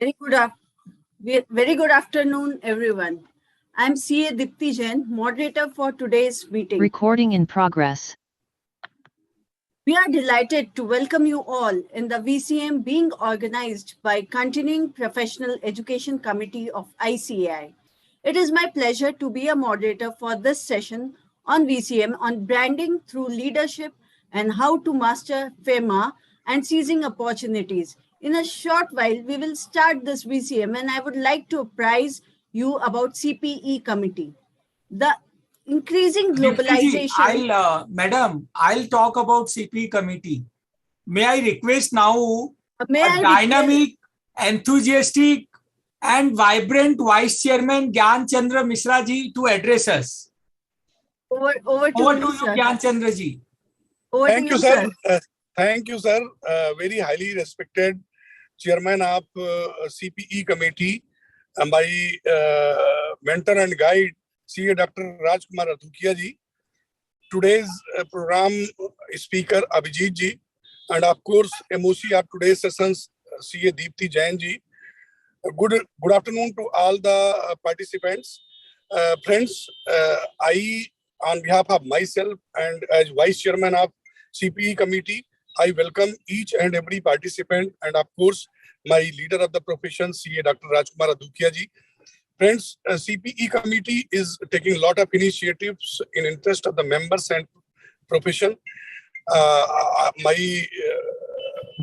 Very good, very good afternoon, everyone. I'm CA Dipti Jain, moderator for today's meeting. Recording in progress. We are delighted to welcome you all in the VCM being organized by Continuing Professional Education Committee of ICAI. It is my pleasure to be a moderator for this session on VCM on branding through leadership and how to master FEMA and seizing opportunities. In a short while, we will start this VCM, and I would like to apprise you about CPE committee. The increasing globalization. Madam, I'll talk about CPE committee. May I request now dynamic, enthusiastic, and vibrant Vice Chairman Gyan Chandra Mishra ji to address us. Over to you, sir. Gyan Chandra ji. Thank you, sir. Thank you, sir. Very highly respected Chairman of CPE committee, my mentor and guide, CA Dr. Rajkumar Adhukia ji. Today's program speaker Abhijit ji, and of course MOC of today's sessions CA Dipti Jain ji. Good afternoon to all the participants. Friends, I, on behalf of myself and as Vice Chairman of CPE committee, I welcome each and every participant, and of course my leader of the profession, CA Dr. Rajkumar Adhukia ji. Friends, CPE committee is taking a lot of initiatives in interest of the members and profession. My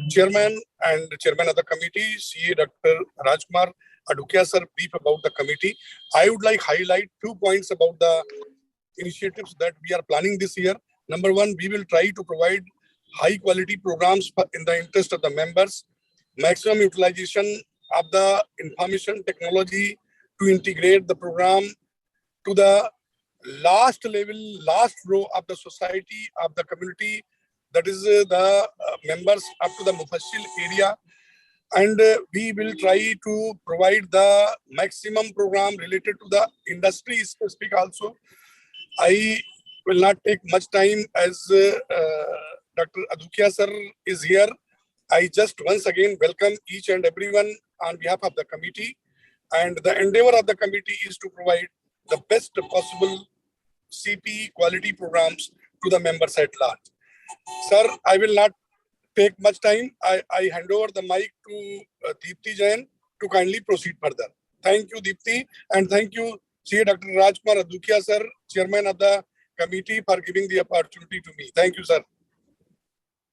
chairman and chairman of the committee, CA Dr. Rajkumar Adhukia sir, brief about the committee. I would like highlight 2 points about the initiatives that we are planning this year. Number one, we will try to provide high quality programs in the interest of the members, maximum utilization of the information technology to integrate the program to the last level, last row of the society, of the community, that is the members up to the Mufassil area. And we will try to provide the maximum program related to the industry specific also. I will not take much time as Dr. Adhukia sir is here. I just once again welcome each and everyone on behalf of the committee. And the endeavor of the committee is to provide the best possible CPE quality programs to the members at large. Sir, I will not take much time. I hand over the mic to Dipti Jain to kindly proceed further. Thank you, Dipti, and thank you, CA Dr. Rajkumar Adhukia sir, Chairman of the committee, for giving the opportunity to me. Thank you, sir.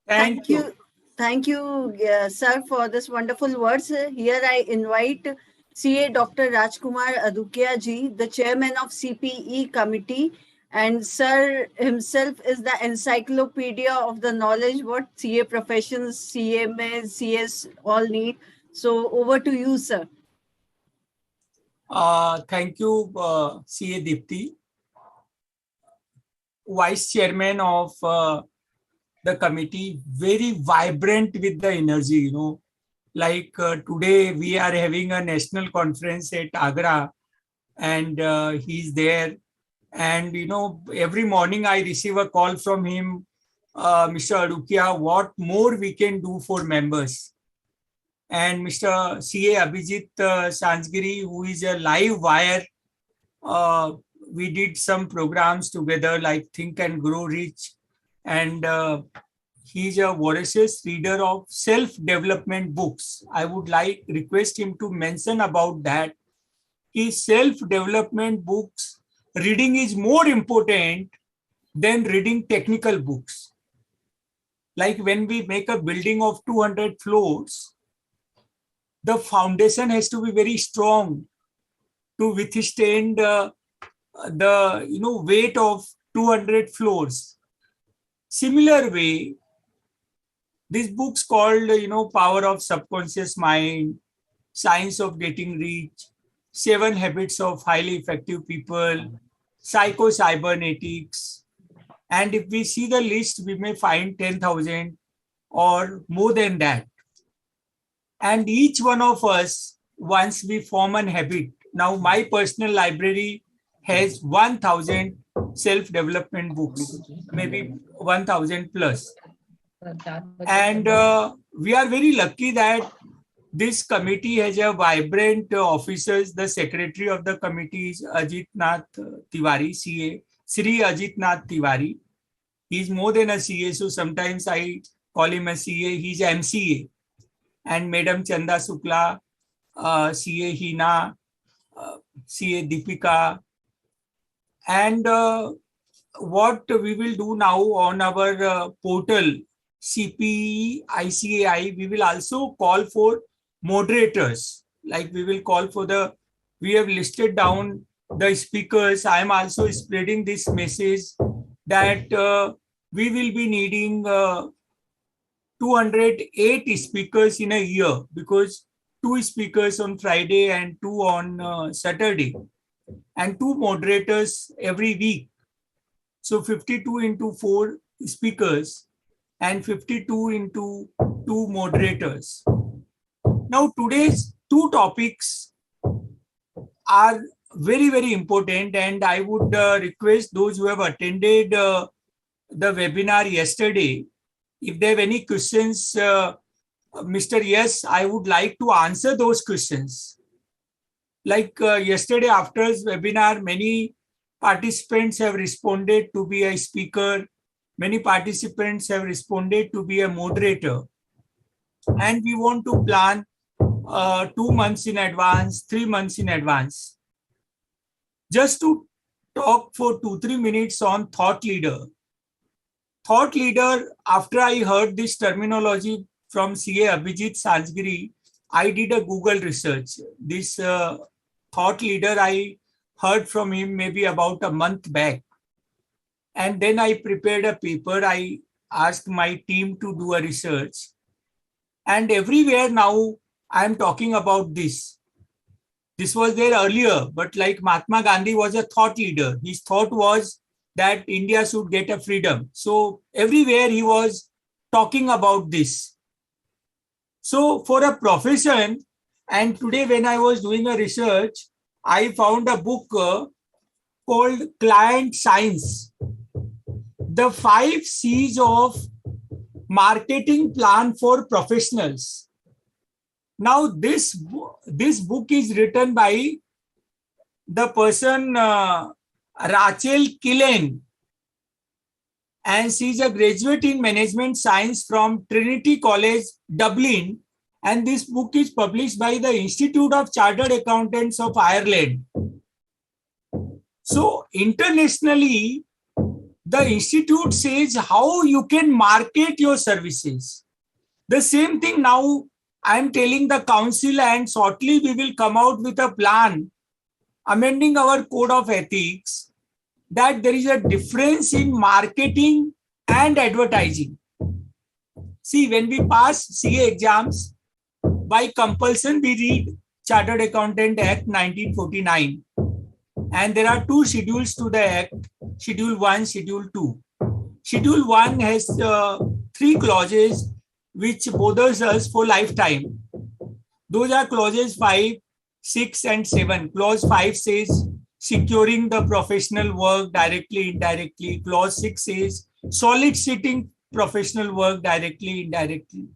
Thank you. Thank you, sir, for this wonderful words. Here I invite CA Dr. Rajkumar Adhukia ji, the chairman of CPE committee, and sir himself is the encyclopedia of the knowledge what CA professions, CMS, CS all need. So over to you, sir. Thank you, CA Dipti, Vice Chairman of the committee, very vibrant with the energy, like today we are having a national conference at Agra, and he's there. And, every morning I receive a call from him, Mr. Adhukia, what more we can do for members. And Mr. CA Abhijit Sansgiri, who is a live wire, we did some programs together like Think and Grow Rich. And he's a voracious reader of self-development books. I would request him to mention about that. His self-development books, reading is more important than reading technical books. Like when we make a building of 200 floors, the foundation has to be very strong to withstand the weight of 200 floors. Similar way, these books called, Power of Subconscious Mind, Science of Getting Rich, 7 Habits of Highly Effective People, Psycho-Cybernetics. And if we see the list, we may find 10,000 or more than that. And each one of us, once we form an habit, now my personal library has 1,000 self-development books, maybe 1,000 plus. And we are very lucky that this committee has a vibrant officers. The secretary of the committee is Ajit Nath Tiwari, CA, Sri Ajit Nath Tiwari. He's more than a CA, so sometimes I call him a CA. He's MCA. And Madam Chanda Sukla, CA Hina, CA Deepika. And what we will do now on our portal, CPE ICAI, we will also call for moderators. Like we will call for we have listed down the speakers. I am also spreading this message that we will be needing 208 speakers in a year, because 2 speakers on Friday and 2 on Saturday, and 2 moderators every week. So 52 into 4 speakers and 52 into 2 moderators. Now today's 2 topics are very, very important, and I would request those who have attended the webinar yesterday, if they have any questions, Mr. Yes, I would like to answer those questions. Like yesterday after this webinar, many participants have responded to be a speaker. Many participants have responded to be a moderator. And we want to plan 2 months in advance, 3 months in advance. Just to talk for 2-3 minutes on thought leader. Thought leader, after I heard this terminology from CA Abhijit Sanjgiri, I did a Google research. This thought leader, I heard from him maybe about a month back. And then I prepared a paper. I asked my team to do a research. And everywhere now I'm talking about this. This was there earlier, but like Mahatma Gandhi was a thought leader. His thought was that India should get a freedom. So everywhere he was talking about this. So for a profession, and today when I was doing a research, I found a book called Client Science, the 5 C's of Marketing Plan for Professionals. Now this book is written by the person Rachel Killen, and she is a graduate in management science from Trinity College, Dublin. And this book is published by the Institute of Chartered Accountants of Ireland. So internationally, the institute says how you can market your services. The same thing now I am telling the council, and shortly we will come out with a plan amending our code of ethics, that there is a difference in marketing and advertising. See, when we pass CA exams, by compulsion we read Chartered Accountant Act 1949. And there are 2 schedules to the Act, Schedule 1, Schedule 2. Schedule 1 has 3 clauses which bothers us for lifetime. Those are clauses 5, 6 and 7. Clause 5 says securing the professional work directly, indirectly. Clause 6 says soliciting professional work directly, indirectly.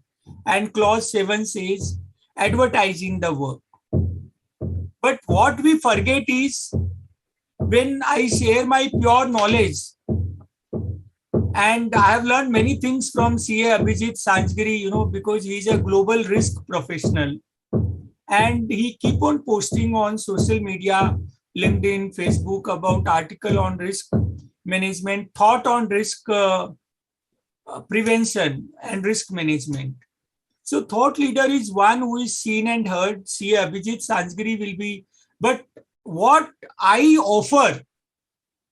And clause 7 says advertising the work. But what we forget is, when I share my pure knowledge, and I have learned many things from CA Abhijit Sanjgiri, because he is a global risk professional. And he keep on posting on social media, LinkedIn, Facebook, about article on risk management, thought on risk prevention and risk management. So thought leader is one who is seen and heard. CA Abhijit Sanjgiri will be. But what I offer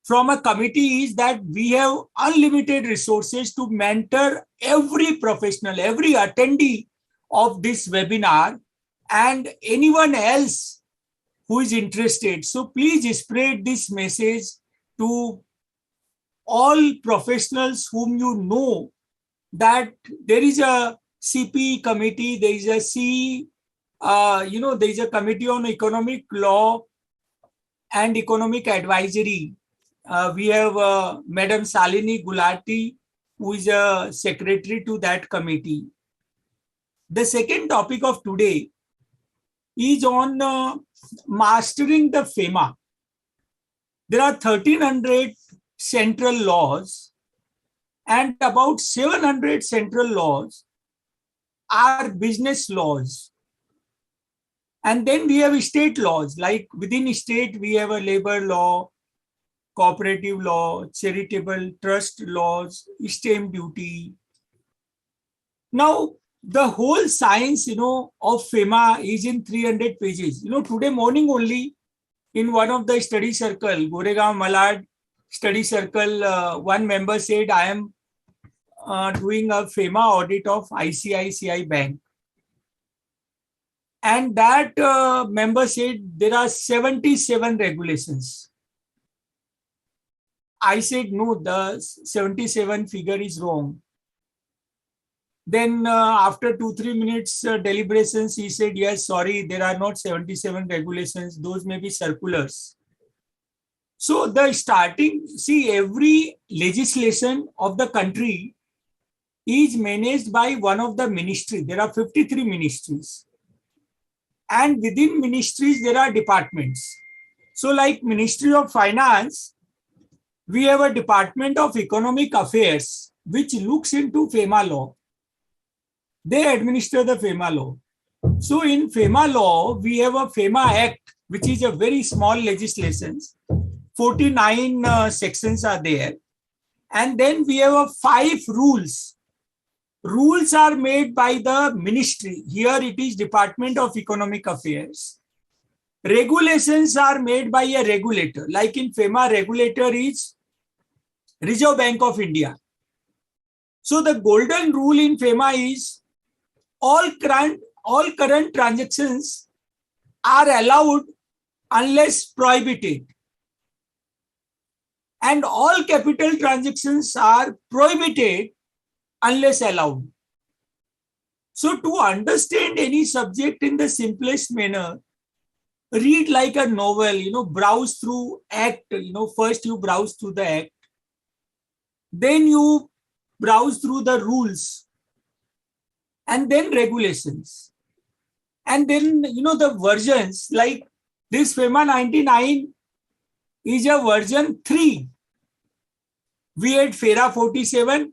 from a committee is that we have unlimited resources to mentor every professional, every attendee of this webinar, and anyone else who is interested. So please spread this message to all professionals whom you know, that there is a CP committee, there is a there is a committee on economic law and economic advisory. We have Madam Salini Gulati, who is a secretary to that committee. The second topic of today is on mastering the FEMA. There are 1300 central laws, and about 700 central laws are business laws. And then we have state laws, like within state, we have a labor law, cooperative law, charitable trust laws, stamp duty. Now, the whole science, of FEMA is in 300 pages. Today morning only, in one of the study circle, Goregaon Malad study circle, one member said, I am doing a FEMA audit of ICICI Bank. And that member said there are 77 regulations. I said, no, the 77 figure is wrong. Then after 2-3 minutes deliberations, he said, yes, sorry, there are not 77 regulations. Those may be circulars. So the starting, see, every legislation of the country is managed by one of the ministries. There are 53 ministries. And within ministries, there are departments. So like Ministry of Finance, we have a Department of Economic Affairs, which looks into FEMA law. They administer the FEMA law. So in FEMA law, we have a FEMA Act, which is a very small legislation. 49 sections are there. And then we have 5 rules. Rules are made by the ministry. Here it is Department of Economic Affairs. Regulations are made by a regulator. Like in FEMA, regulator is Reserve Bank of India. So the golden rule in FEMA is all current transactions are allowed unless prohibited. And all capital transactions are prohibited unless allowed. So to understand any subject in the simplest manner, read like a novel, browse through act, first you browse through the act, then you browse through the rules, and then regulations. And then, the versions, like this FEMA 99 is a version 3. We had FERA 47,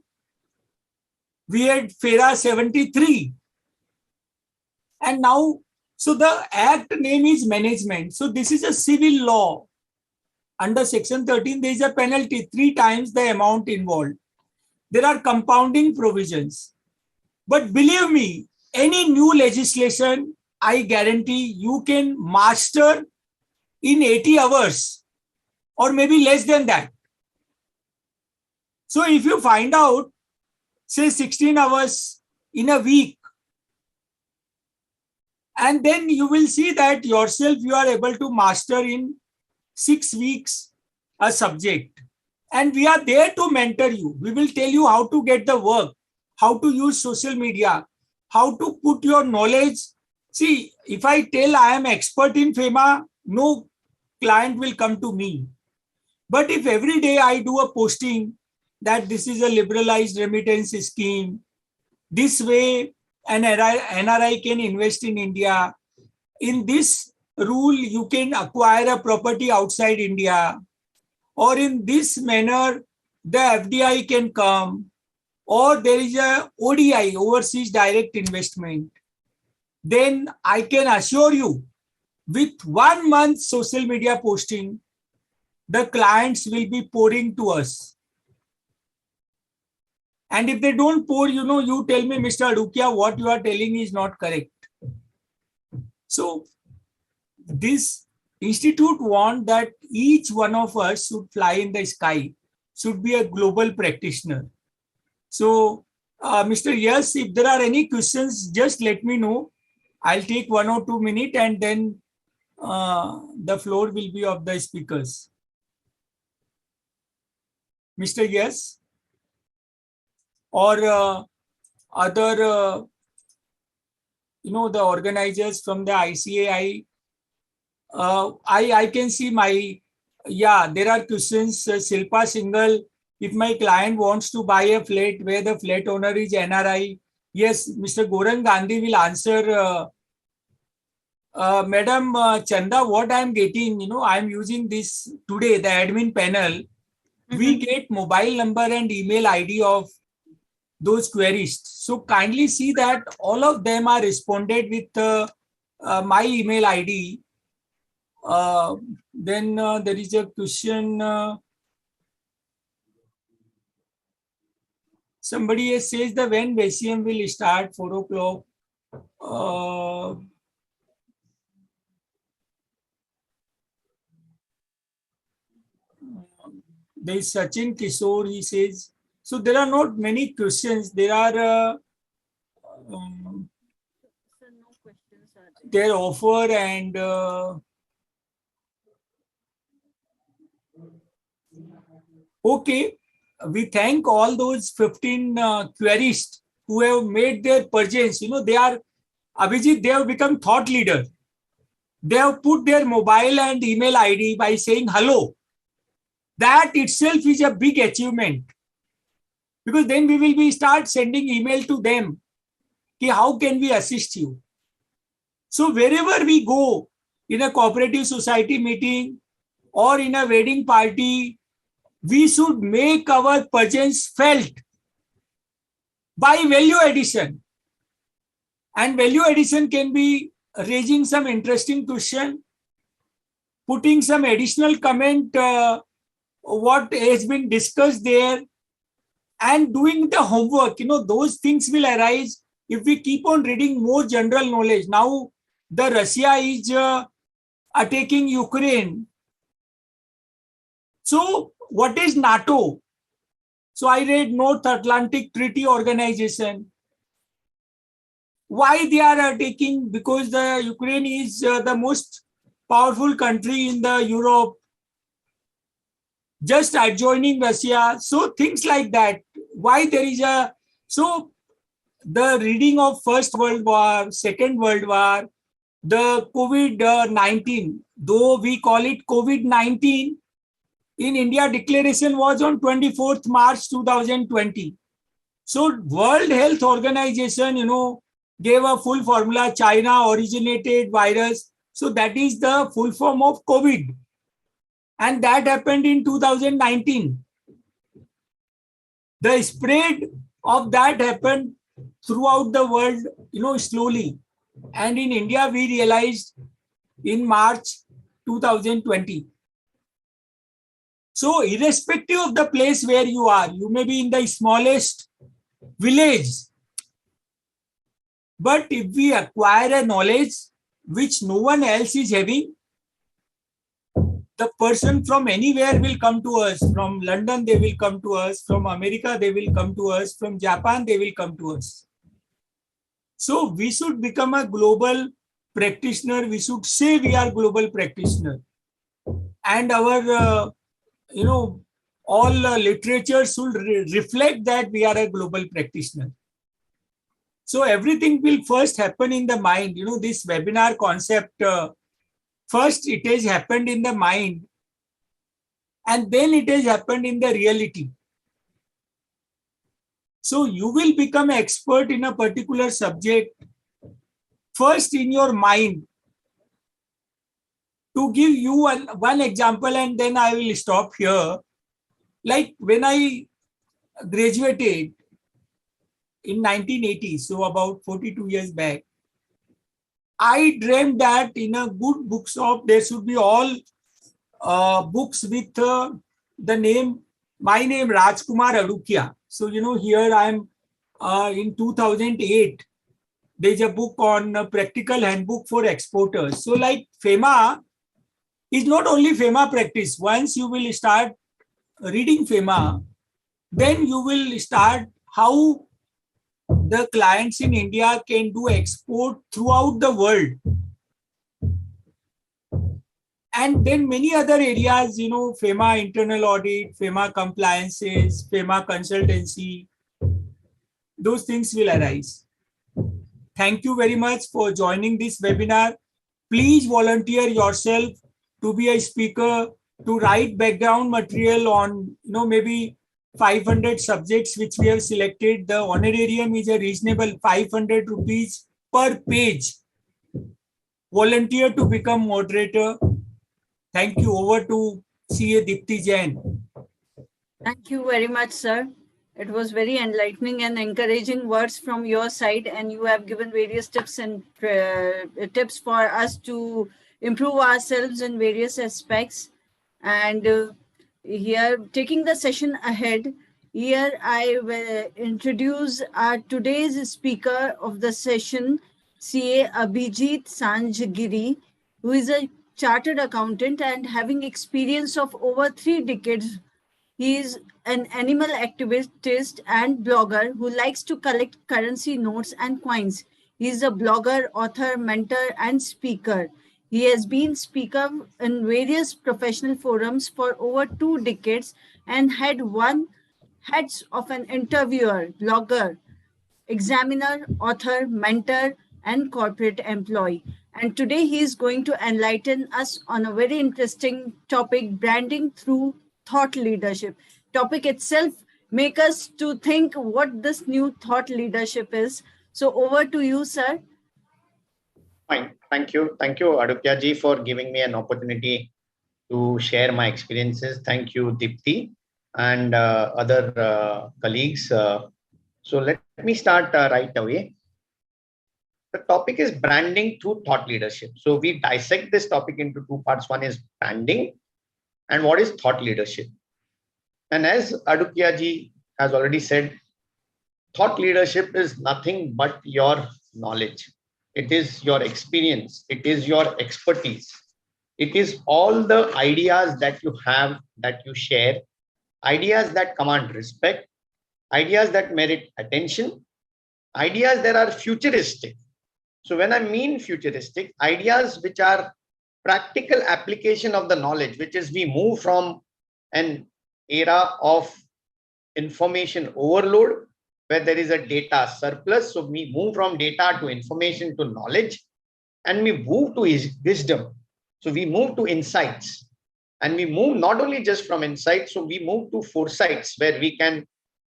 we had FERA 73. And now, so the act name is management. So this is a civil law. Under section 13, there is a penalty, 3 times the amount involved. There are compounding provisions. But believe me, any new legislation, I guarantee you can master in 80 hours or maybe less than that. So if you find out, say 16 hours in a week, and then you will see that yourself you are able to master in 6 weeks a subject. And we are there to mentor you. We will tell you how to get the work, how to use social media, how to put your knowledge. See, if I tell I am expert in FEMA, no client will come to me. But if every day I do a posting that this is a liberalized remittance scheme, this way an NRI can invest in India, in this rule you can acquire a property outside India, or in this manner the FDI can come, or there is a ODI, overseas direct investment, then I can assure you with 1 month social media posting, the clients will be pouring to us. And if they don't pour, you tell me, Mr. Adukia, what you are telling is not correct. So this institute wants that each one of us should fly in the sky, should be a global practitioner. So, Mr. Yes, if there are any questions, just let me know. I'll take 1 or 2 minutes and then the floor will be of the speakers. Mr. Yes? Or other, the organizers from the ICAI, I can see there are questions. Silpa Singhal, if my client wants to buy a flat where the flat owner is NRI, yes, Mr. Goran Gandhi will answer Madam Chanda, what I'm getting, I'm using this today, the admin panel. We get mobile number and email ID of those queries. So kindly see that all of them are responded with my email ID. Then there is a question. Somebody says that when VCM will start 4 o'clock. There is Sachin Kishore, he says. So there are not many questions. There are their offer and okay. We thank all those 15 queries who have made their purchase. They are, Abhijit, they have become thought leader. They have put their mobile and email ID by saying hello. That itself is a big achievement. Because then we will be start sending email to them. Ki how can we assist you? So wherever we go, in a cooperative society meeting or in a wedding party, we should make our presence felt by value addition. And value addition can be raising some interesting question, putting some additional comment, what has been discussed there, and doing the homework. Those things will arise if we keep on reading more general knowledge. Now, the Russia is attacking Ukraine. So, what is NATO? So, I read North Atlantic Treaty Organization. Why they are attacking? Because the Ukraine is the most powerful country in the Europe, just adjoining Russia. So things like that. Why there is so the reading of First World War, Second World War, the COVID-19, though we call it COVID-19, in India declaration was on 24th March 2020. So World Health Organization, gave a full formula, China originated virus. So that is the full form of COVID. And that happened in 2019. The spread of that happened throughout the world, slowly. And in India, we realized in March 2020. So irrespective of the place where you are, you may be in the smallest village. But if we acquire a knowledge which no one else is having, the person from anywhere will come to us. From London, they will come to us. From America, they will come to us. From Japan, they will come to us. So we should become a global practitioner. We should say we are global practitioner. And our, all literature should reflect that we are a global practitioner. So everything will first happen in the mind. This webinar concept, first it has happened in the mind, and then it has happened in the reality. So you will become an expert in a particular subject first in your mind. To give you one example, and then I will stop here. Like when I graduated in 1980, so about 42 years back, I dreamed that in a good bookshop, there should be all books with the name, my name Rajkumar Adukia. So, here I am in 2008. There's a book on practical handbook for exporters. So like FEMA is not only FEMA practice. Once you will start reading FEMA, then you will start how the clients in India can do export throughout the world. And then many other areas, FEMA internal audit, FEMA compliances, FEMA consultancy, those things will arise. Thank you very much for joining this webinar. Please volunteer yourself to be a speaker, to write background material on, maybe 500 subjects which we have selected. The honorarium is a reasonable 500 rupees per page. volunteer to become moderator. Thank you. Over to CA Dipti Jain. Thank you very much, sir. It was very enlightening and encouraging words from your side, and you have given various tips and tips for us to improve ourselves in various aspects. And here, taking the session ahead, here I will introduce our today's speaker of the session, CA Abhijit Sanjgiri, who is a chartered accountant and having experience of over 3 decades. He is an animal activist and blogger who likes to collect currency notes and coins. He is a blogger, author, mentor, and speaker. He has been speaker in various professional forums for over 2 decades and had won heads of an interviewer, blogger, examiner, author, mentor, and corporate employee. And today he is going to enlighten us on a very interesting topic, branding through thought leadership. Topic itself make us to think what this new thought leadership is. So over to you, sir. Fine. Thank you. Thank you, Adukya ji, for giving me an opportunity to share my experiences. Thank you, Dipti, and other colleagues. So let me start right away. The topic is branding through thought leadership. So we dissect this topic into two parts. One is branding and what is thought leadership. And as Adukya ji has already said, thought leadership is nothing but your knowledge. It is your experience. It is your expertise. It is all the ideas that you have, that you share, ideas that command respect, ideas that merit attention, ideas that are futuristic. So when I mean futuristic, ideas which are practical application of the knowledge, which is we move from an era of information overload where there is a data surplus. So we move from data to information to knowledge, and we move to wisdom. So we move to insights, and we move not only just from insights, so we move to foresights where we can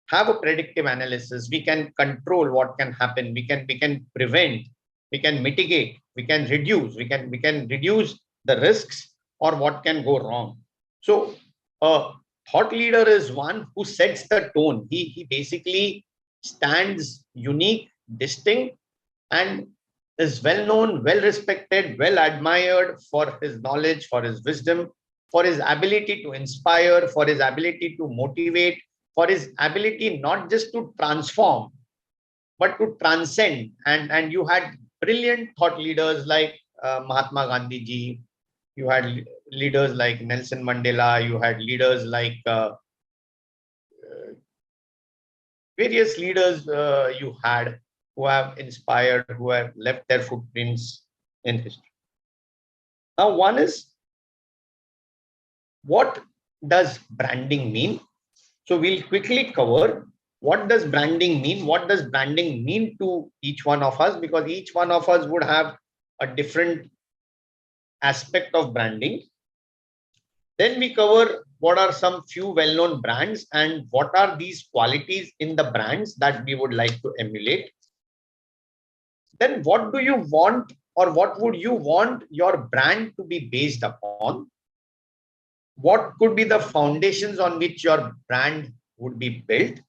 have a predictive analysis. We can control what can happen. We can prevent, we can mitigate, we can reduce, we can reduce the risks or what can go wrong. So a thought leader is one who sets the tone. He basically stands unique, distinct, and is well known, well respected, well admired for his knowledge, for his wisdom, for his ability to inspire, for his ability to motivate, for his ability not just to transform, but to transcend. And you had brilliant thought leaders like Mahatma Gandhi ji, you had leaders like Nelson Mandela, you had leaders like various leaders you had who have inspired, who have left their footprints in history. Now, one is, what does branding mean? So we'll quickly cover what does branding mean? What does branding mean to each one of us? Because each one of us would have a different aspect of branding. Then we cover what are some few well-known brands and what are these qualities in the brands that we would like to emulate. Then what do you want, or what would you want your brand to be based upon? What could be the foundations on which your brand would be built?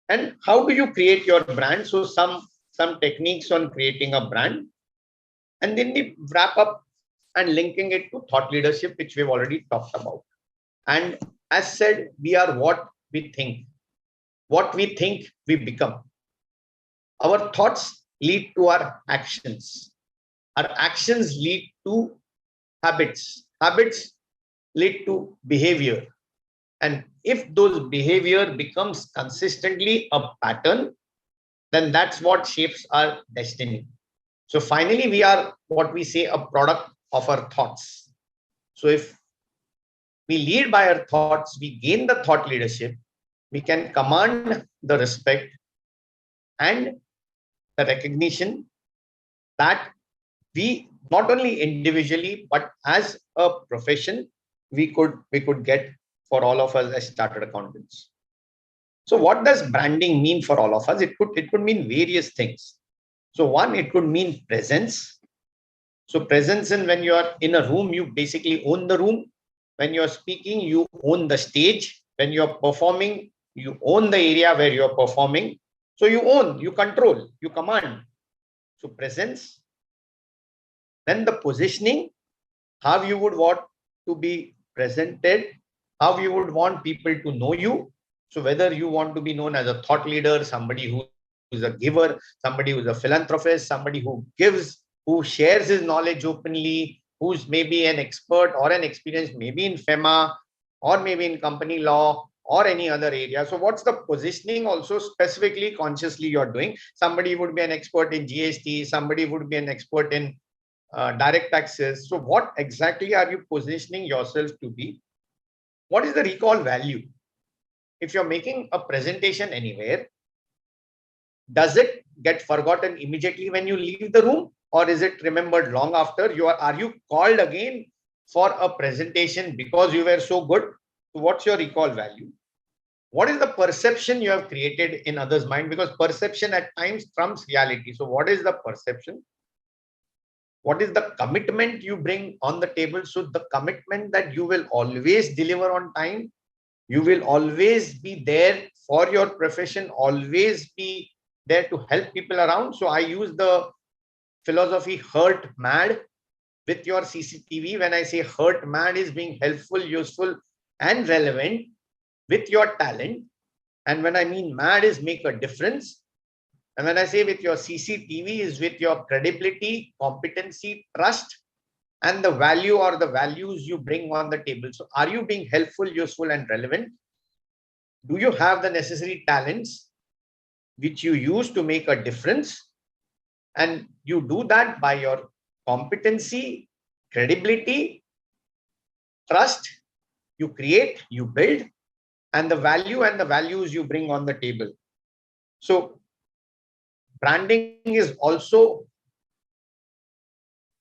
And how do you create your brand? So some techniques on creating a brand. And then we wrap up and linking it to thought leadership, which we've already talked about. And as said, we are what we think. What we think, we become. Our thoughts lead to our actions. Our actions lead to habits. Habits lead to behavior. And if those behavior becomes consistently a pattern, then that's what shapes our destiny. So finally, we are what we say a product of our thoughts. So if we lead by our thoughts, we gain the thought leadership, we can command the respect and the recognition that we not only individually, but as a profession, we could get for all of us as chartered accountants. So what does branding mean for all of us? It could mean various things. So one, it could mean presence. So presence, in when you are in a room, you basically own the room. When you're speaking, you own the stage. When you're performing, you own the area where you're performing. So you own, you control, you command. So presence. Then the positioning, how you would want to be presented, how you would want people to know you. So whether you want to be known as a thought leader, somebody who is a giver, somebody who's a philanthropist, somebody who gives, who shares his knowledge openly, who's maybe an expert or an experience, maybe in FEMA or maybe in company law or any other area. So what's the positioning also specifically, consciously you're doing? Somebody would be an expert in GST, somebody would be an expert in direct taxes. So what exactly are you positioning yourself to be? What is the recall value? If you're making a presentation anywhere, does it get forgotten immediately when you leave the room, or is it remembered long after? Are you called again for a presentation because you were so good? So what's your recall value? What is the perception you have created in others' mind? Because perception at times trumps reality. So what is the perception? What is the commitment you bring on the table? So the commitment that you will always deliver on time, you will always be there for your profession, always be there to help people around. So I use the philosophy hurt mad with your CCTV. When I say hurt mad is being helpful, useful and relevant with your talent. And when I mean mad is make a difference. And when I say with your CCTV is with your credibility, competency, trust, and the value or the values you bring on the table. So are you being helpful, useful, and relevant? Do you have the necessary talents which you use to make a difference? And you do that by your competency, credibility, trust, you create, you build, and the value and the values you bring on the table. So branding is also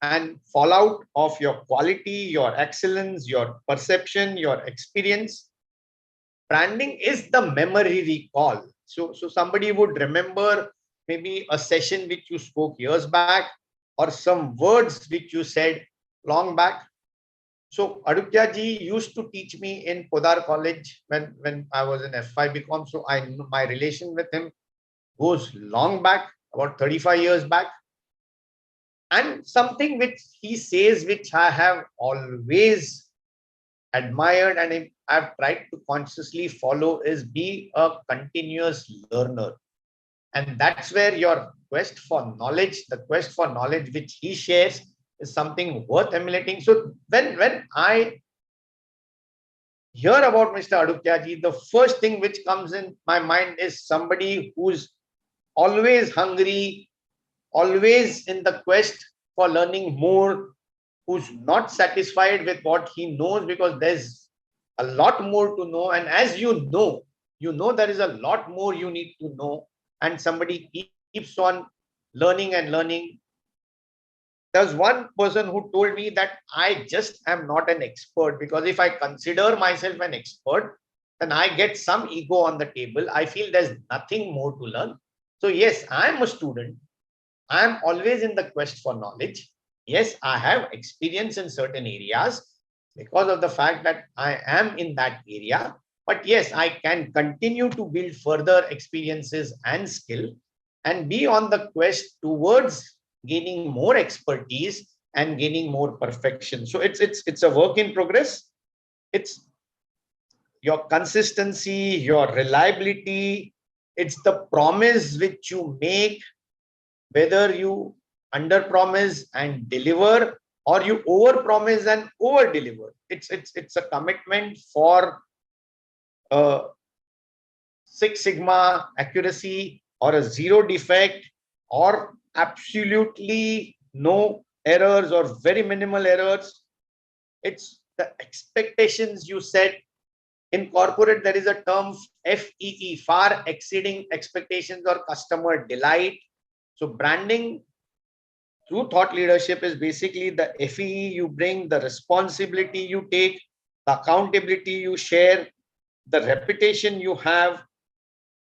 an fallout of your quality, your excellence, your perception, your experience. Branding is the memory recall. So somebody would remember maybe a session which you spoke years back or some words which you said long back. So Adukya ji used to teach me in Podar College when I was in F5 BCom. So my relation with him goes long back, about 35 years back. And something which he says, which I have always admired and I've tried to consciously follow, is be a continuous learner. And that's where your quest for knowledge, the quest for knowledge which he shares, is something worth emulating. So when I hear about Mr. Adukya ji, the first thing which comes in my mind is somebody who's always hungry, always in the quest for learning more, who's not satisfied with what he knows, because there's a lot more to know. And as you know there is a lot more you need to know, and somebody keeps on learning and learning. There's one person who told me that I just am not an expert, because if I consider myself an expert, then I get some ego on the table. I feel there's nothing more to learn. So yes, I'm a student. I'm always in the quest for knowledge. Yes, I have experience in certain areas because of the fact that I am in that area. But yes, I can continue to build further experiences and skill and be on the quest towards gaining more expertise and gaining more perfection. So it's a work in progress. It's your consistency, your reliability. It's the promise which you make, whether you under promise and deliver or you over promise and over deliver. It's a commitment for Six Sigma accuracy or a zero defect or absolutely no errors or very minimal errors. It's the expectations you set. In corporate, there is a term FEE, far exceeding expectations or customer delight. So branding through thought leadership is basically the FEE you bring, the responsibility you take, the accountability you share, the reputation you have,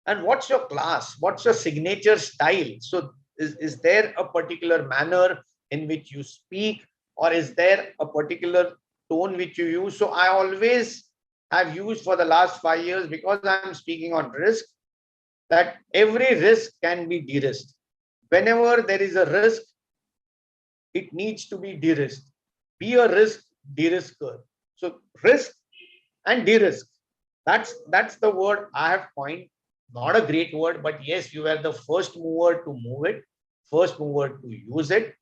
and what's your class, what's your signature style. So is there a particular manner in which you speak, or is there a particular tone which you use? So I always have used for the last 5 years, because I'm speaking on risk, that every risk can be de-risked. Whenever there is a risk, it needs to be de-risked. Be a risk de-risker. So risk and de-risk. That's the word I have coined. Not a great word, but yes, you were the first mover to move it, first mover to use it.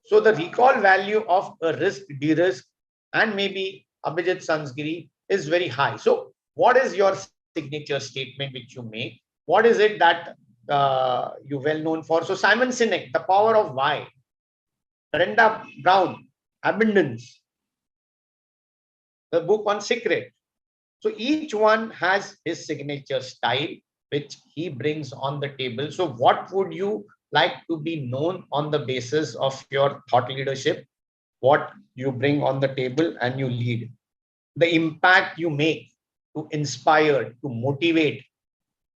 So the recall value of a risk de-risk and maybe Abhijit Sansgiri is very high. So what is your signature statement which you make? What is it that you're well known for? So Simon Sinek, The Power of Why. Brenda Brown, Abundance. The book on secret. So each one has his signature style, which he brings on the table. So what would you like to be known on the basis of your thought leadership? What you bring on the table and you lead. The impact you make to inspire, to motivate,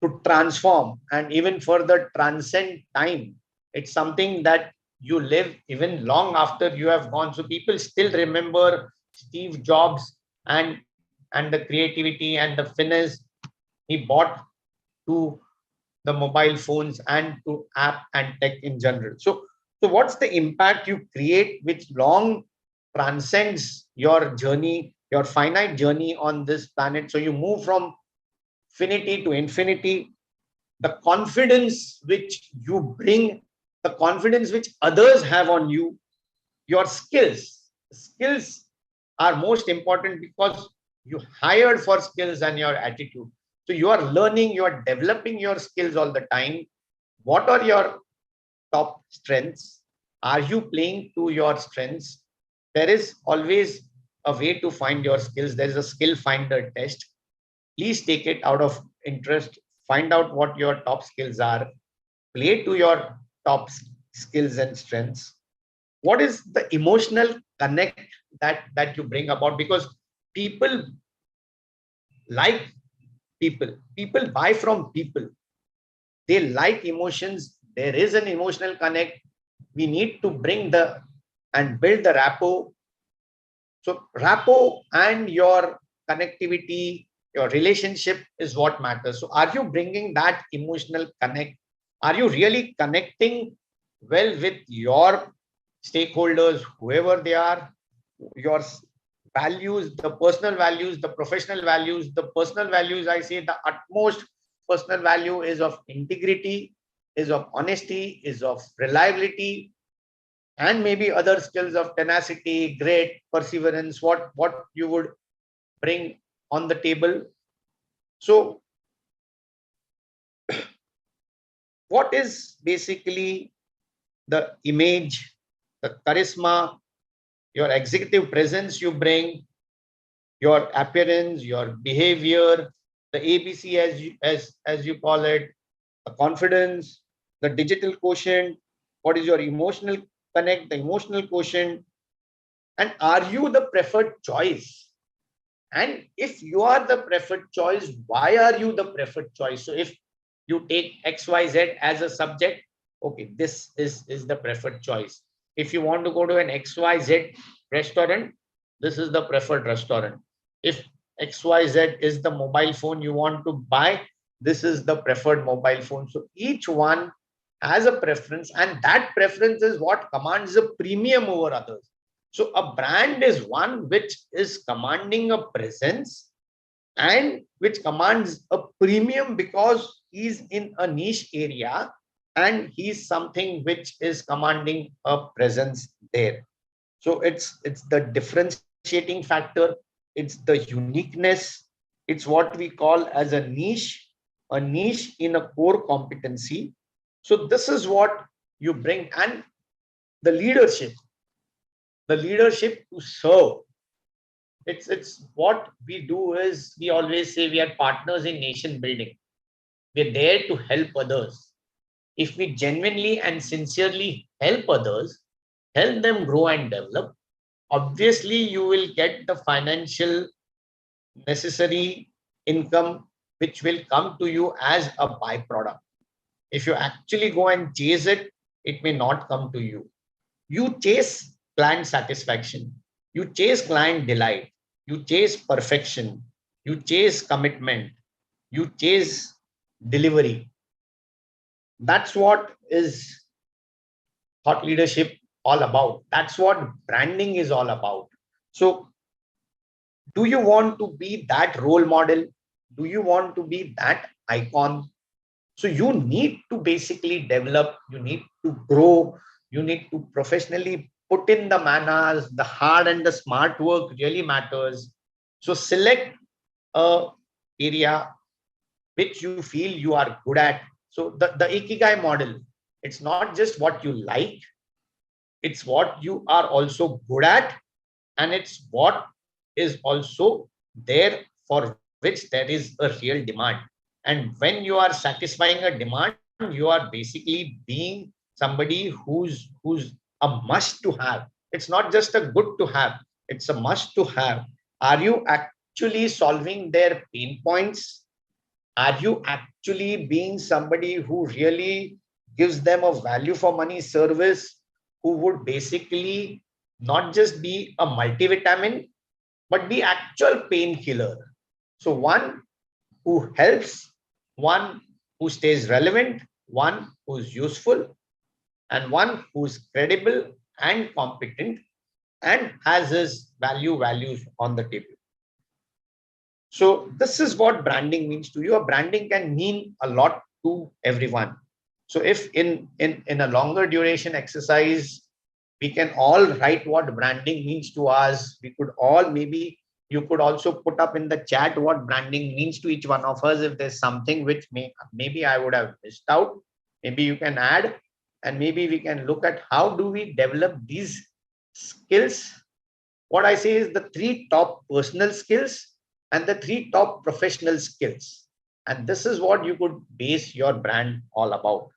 to transform, and even further transcend time. It's something that you live even long after you have gone. So people still remember Steve Jobs and the creativity and the finesse he brought to the mobile phones and to app and tech in general. So what's the impact you create which long transcends your journey, your finite journey on this planet? So you move from finity to infinity. The confidence which you bring, the confidence which others have on you, your skills. Skills are most important because you hired for skills and your attitude. So you are learning, you are developing your skills all the time. What are your top strengths? Are you playing to your strengths? There is always a way to find your skills. There is a skill finder test. Please take it out of interest. Find out what your top skills are. Play to your top skills and strengths. What is the emotional connect that you bring about? Because people like people buy from people. They like emotions. There is an emotional connect. We need to bring the and build the rapport. So rapport and your connectivity, your relationship is what matters. So are you bringing that emotional connect? Are you really connecting well with your stakeholders, whoever they are? Your values, the personal values, the professional values. The personal values, I say the utmost personal value is of integrity, is of honesty, is of reliability, and maybe other skills of tenacity, grit, perseverance, what you would bring on the table. So what is basically the image, the charisma, your executive presence you bring, your appearance, your behavior, the ABC as you call it, the confidence, the digital quotient, what is your emotional connect, the emotional quotient, and are you the preferred choice? And if you are the preferred choice, why are you the preferred choice? So if you take XYZ as a subject, okay, this is the preferred choice. If you want to go to an XYZ restaurant, this is the preferred restaurant. If XYZ is the mobile phone you want to buy, this is the preferred mobile phone. So each one has a preference, and that preference is what commands a premium over others. So a brand is one which is commanding a presence and which commands a premium because he's in a niche area and he's something which is commanding a presence there. So it's the differentiating factor, it's the uniqueness, it's what we call as a niche in a core competency. So this is what you bring, and the leadership to serve. It's what we do is we always say we are partners in nation building. We're there to help others. If we genuinely and sincerely help others, help them grow and develop, obviously you will get the financial necessary income which will come to you as a byproduct. If you actually go and chase it, it may not come to you. You chase client satisfaction, you chase client delight, you chase perfection, you chase commitment, you chase delivery. That's what is thought leadership all about. That's what branding is all about. So, do you want to be that role model? Do you want to be that icon? So, you need to basically develop, you need to grow, you need to professionally put in the manners, the hard and the smart work really matters. So, select a area which you feel you are good at. So, the Ikigai model, it's not just what you like, it's what you are also good at, and it's what is also there for which there is a real demand. And when you are satisfying a demand, you are basically being somebody who's a must to have. It's not just a good to have, it's a must to have. Are you actually solving their pain points? Are you actually being somebody who really gives them a value for money service, who would basically not just be a multivitamin, but the actual painkiller? So one who helps, one who stays relevant, one who's useful, and one who's credible and competent and has his values on the table. So this is what branding means to you. A branding can mean a lot to everyone. So if in a longer duration exercise, we can all write what branding means to us. We could all, maybe you could also put up in the chat what branding means to each one of us. If there's something which maybe I would have missed out, maybe you can add, and maybe we can look at how do we develop these skills. What I say is the 3 top personal skills and the 3 top professional skills. And this is what you could base your brand all about.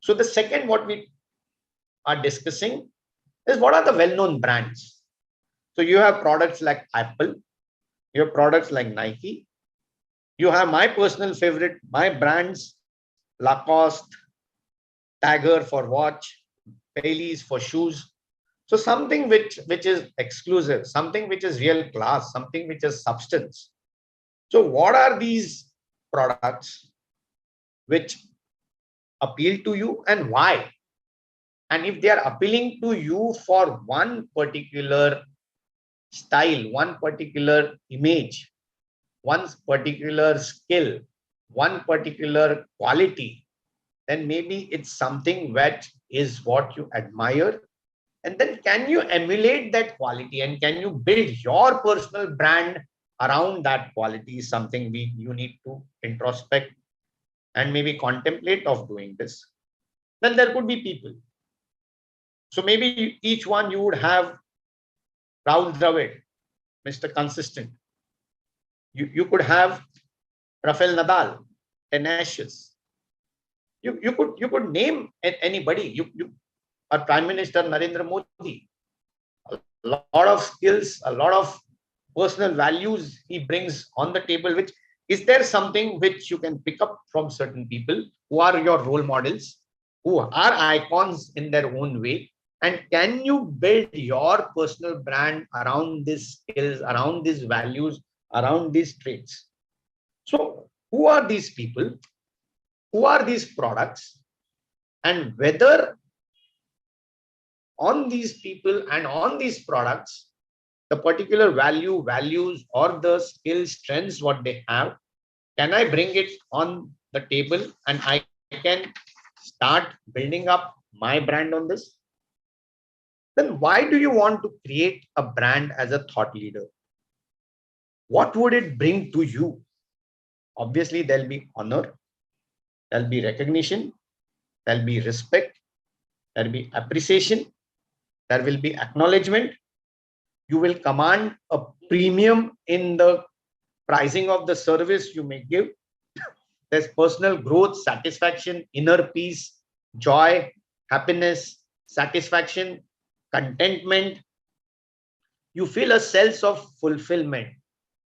So the second, what we are discussing is what are the well-known brands. So you have products like Apple, you have products like Nike, you have my personal favorite, my brands, Lacoste, Tiger for watch, Baileys for shoes. So something which is exclusive, something which is real class, something which is substance. So what are these products which appeal to you and why? And if they are appealing to you for one particular style, one particular image, one particular skill, one particular quality, then maybe it's something that is what you admire. And then can you emulate that quality and can you build your personal brand around that quality is something you need to introspect and maybe contemplate of doing this. Then there could be people. So maybe each one you would have Rahul Dravid, Mr. Consistent. You could have Rafael Nadal, tenacious. You could name anybody. Our Prime Minister Narendra Modi, a lot of skills, a lot of personal values he brings on the table. Which is there something which you can pick up from certain people who are your role models, who are icons in their own way, and can you build your personal brand around these skills, around these values, around these traits? So who are these people? Who are these products? And whether on these people and on these products, the particular values, or the skills, strengths, what they have, can I bring it on the table and I can start building up my brand on this? Then why do you want to create a brand as a thought leader? What would it bring to you? Obviously, there'll be honor, there'll be recognition, there'll be respect, there'll be appreciation, there will be acknowledgement. You will command a premium in the pricing of the service you may give. There's personal growth, satisfaction, inner peace, joy, happiness, satisfaction, contentment. You feel a sense of fulfillment.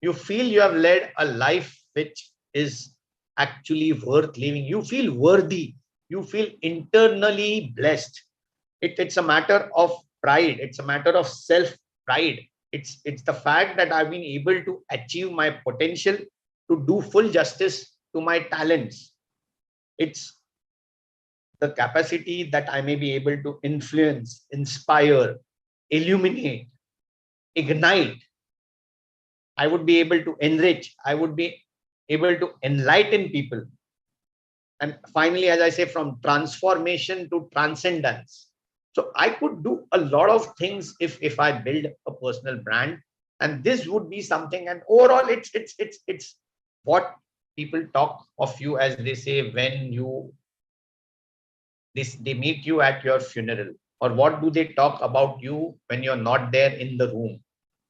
You feel you have led a life which is actually worth living. You feel worthy. You feel internally blessed. It's a matter of pride. It's a matter of self-pride. It's the fact that I've been able to achieve my potential, to do full justice to my talents. It's the capacity that I may be able to influence, inspire, illuminate, ignite. I would be able to enrich. I would be able to enlighten people. And finally, as I say, from transformation to transcendence. So I could do a lot of things if I build a personal brand. And this would be something. And overall, it's what people talk of you, as they say, when they meet you at your funeral, or what do they talk about you when you're not there in the room,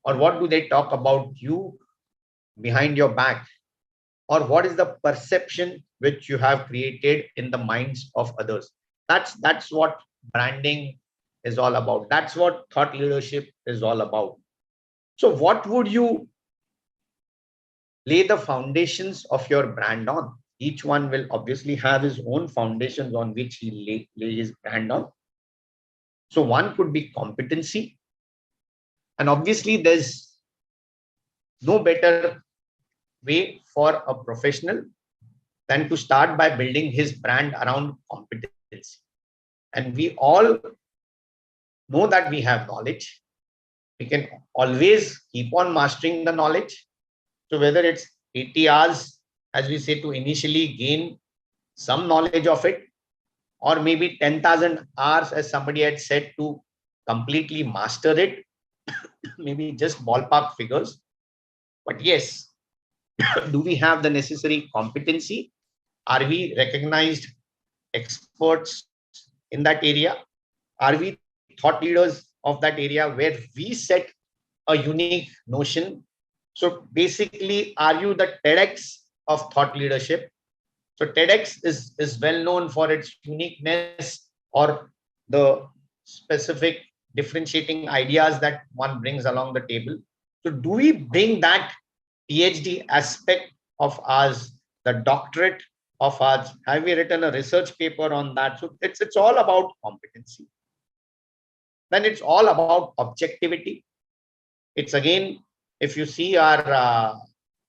or what do they talk about you behind your back, or what is the perception which you have created in the minds of others. That's what branding is all about. That's what thought leadership is all about. So what would you lay the foundations of your brand on? Each one will obviously have his own foundations on which he lay his brand on. So one could be competency. And obviously there's no better way for a professional than to start by building his brand around competency. And we all know that we have knowledge. We can always keep on mastering the knowledge. So whether it's 80 hours, as we say, to initially gain some knowledge of it, or maybe 10,000 hours, as somebody had said, to completely master it, maybe just ballpark figures. But yes, do we have the necessary competency? Are we recognized experts in that area? Are we thought leaders of that area where we set a unique notion? So basically, are you the TEDx of thought leadership? So TEDx is well known for its uniqueness or the specific differentiating ideas that one brings along the table. So do we bring that PhD aspect of ours, the doctorate of ours? Have we written a research paper on that? So it's all about competency. Then it's all about objectivity. It's again, if you see our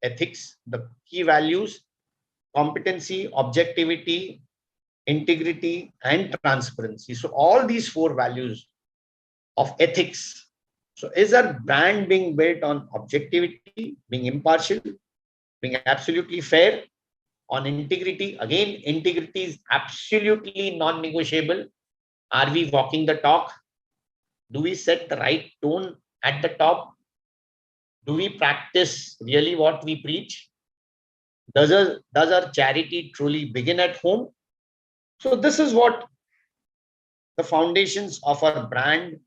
ethics, the key values: competency, objectivity, integrity, and transparency. So all these four values of ethics. So is our brand being built on objectivity, being impartial, being absolutely fair? On integrity, again, integrity is absolutely non-negotiable. Are we walking the talk? Do we set the right tone at the top? Do we practice really what we preach? Does our charity truly begin at home? So this is what the foundations of our brand.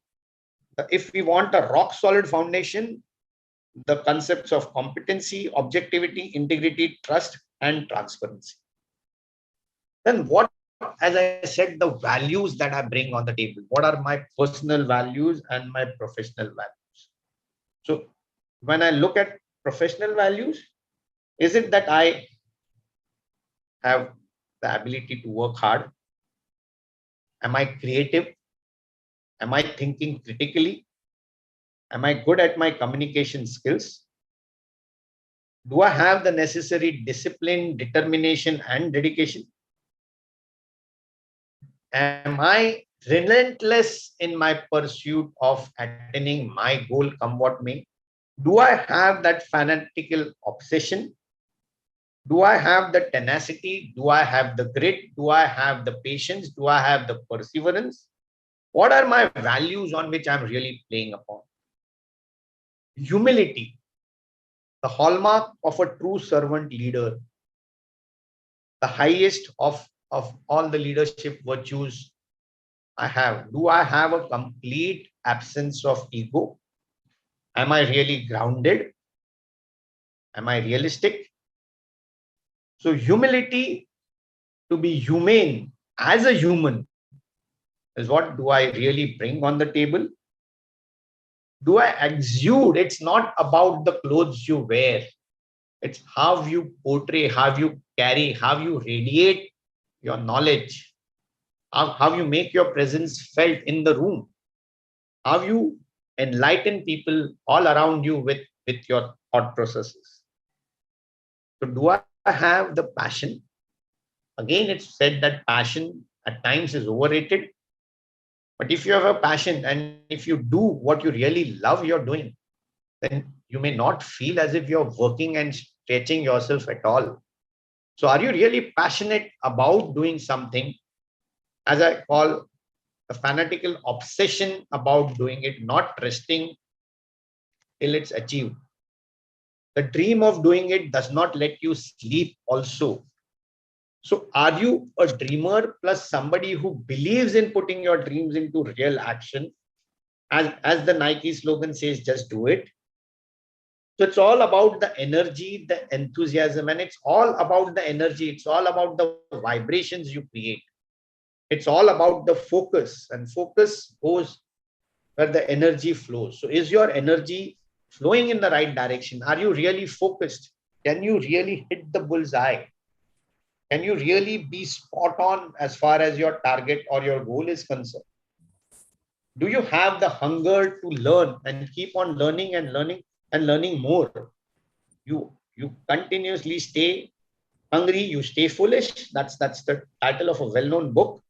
If we want a rock solid foundation, the concepts of competency, objectivity, integrity, trust, and transparency. Then what, as I said, the values that I bring on the table? What are my personal values and my professional values? So when I look at professional values, is it that I have the ability to work hard? Am I creative? Am I thinking critically? Am I good at my communication skills? Do I have the necessary discipline, determination, and dedication? Am I relentless in my pursuit of attaining my goal, come what may? Do I have that fanatical obsession? Do I have the tenacity? Do I have the grit? Do I have the patience? Do I have the perseverance? What are my values on which I'm really playing upon? Humility, the hallmark of a true servant leader, the highest of all the leadership virtues I have. Do I have a complete absence of ego? Am I really grounded? Am I realistic? So humility, to be humane as a human, is what do I really bring on the table? Do I exude? It's not about the clothes you wear. It's how you portray, how you carry, how you radiate your knowledge. how you make your presence felt in the room, how you enlighten people all around you with your thought processes. So do I have the passion? Again, it's said that passion at times is overrated. But if you have a passion and if you do what you really love you're doing, then you may not feel as if you're working and stretching yourself at all. So are you really passionate about doing something, as I call a fanatical obsession about doing it, not resting till it's achieved? The dream of doing it does not let you sleep also. So are you a dreamer plus somebody who believes in putting your dreams into real action? As the Nike slogan says, just do it. So it's all about the energy, the enthusiasm, and it's all about the energy. It's all about the vibrations you create. It's all about the focus, and focus goes where the energy flows. So is your energy flowing in the right direction? Are you really focused? Can you really hit the bullseye? Can you really be spot on as far as your target or your goal is concerned? Do you have the hunger to learn and keep on learning and learning and learning more? You continuously stay hungry, you stay foolish. That's the title of a well-known book.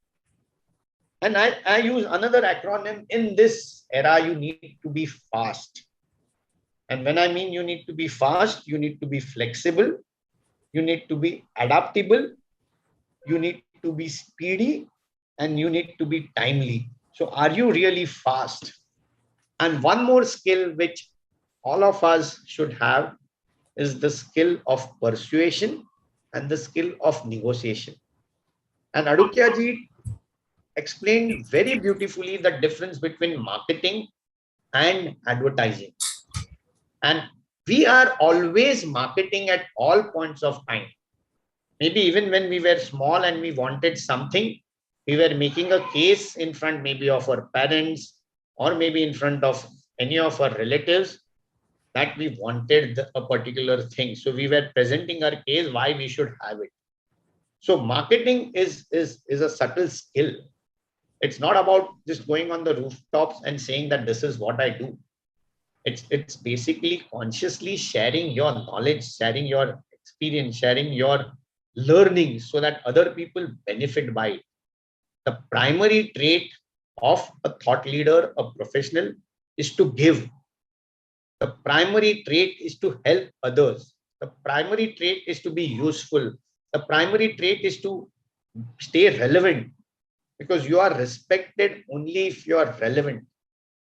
And I use another acronym. In this era, you need to be fast. And when I mean you need to be fast, you need to be flexible, you need to be adaptable, you need to be speedy, and you need to be timely. So are you really fast? And one more skill which all of us should have is the skill of persuasion and the skill of negotiation. And Adukya ji explained very beautifully the difference between marketing and advertising. And we are always marketing at all points of time. Maybe even when we were small and we wanted something, we were making a case in front maybe of our parents or maybe in front of any of our relatives that we wanted a particular thing. So we were presenting our case why we should have it. So marketing is a subtle skill. It's not about just going on the rooftops and saying that this is what I do. It's basically consciously sharing your knowledge, sharing your experience, sharing your learning so that other people benefit by it. The primary trait of a thought leader, a professional, is to give. The primary trait is to help others. The primary trait is to be useful. The primary trait is to stay relevant, because you are respected only if you are relevant.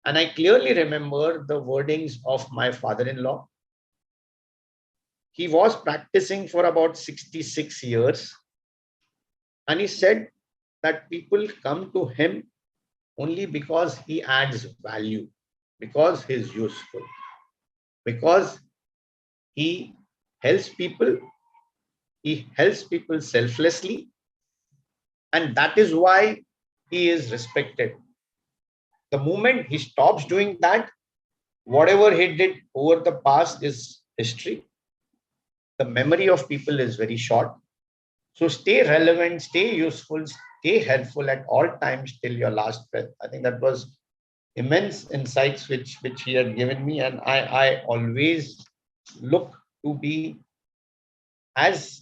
And I clearly remember the wordings of my father-in-law. He was practicing for about 66 years. And he said that people come to him only because he adds value, because he's useful, because he helps people selflessly, and that is why he is respected. The moment he stops doing that, whatever he did over the past is history. The memory of people is very short. So stay relevant, stay useful, stay helpful at all times till your last breath. I think that was immense insights which he had given me, and I always look to be as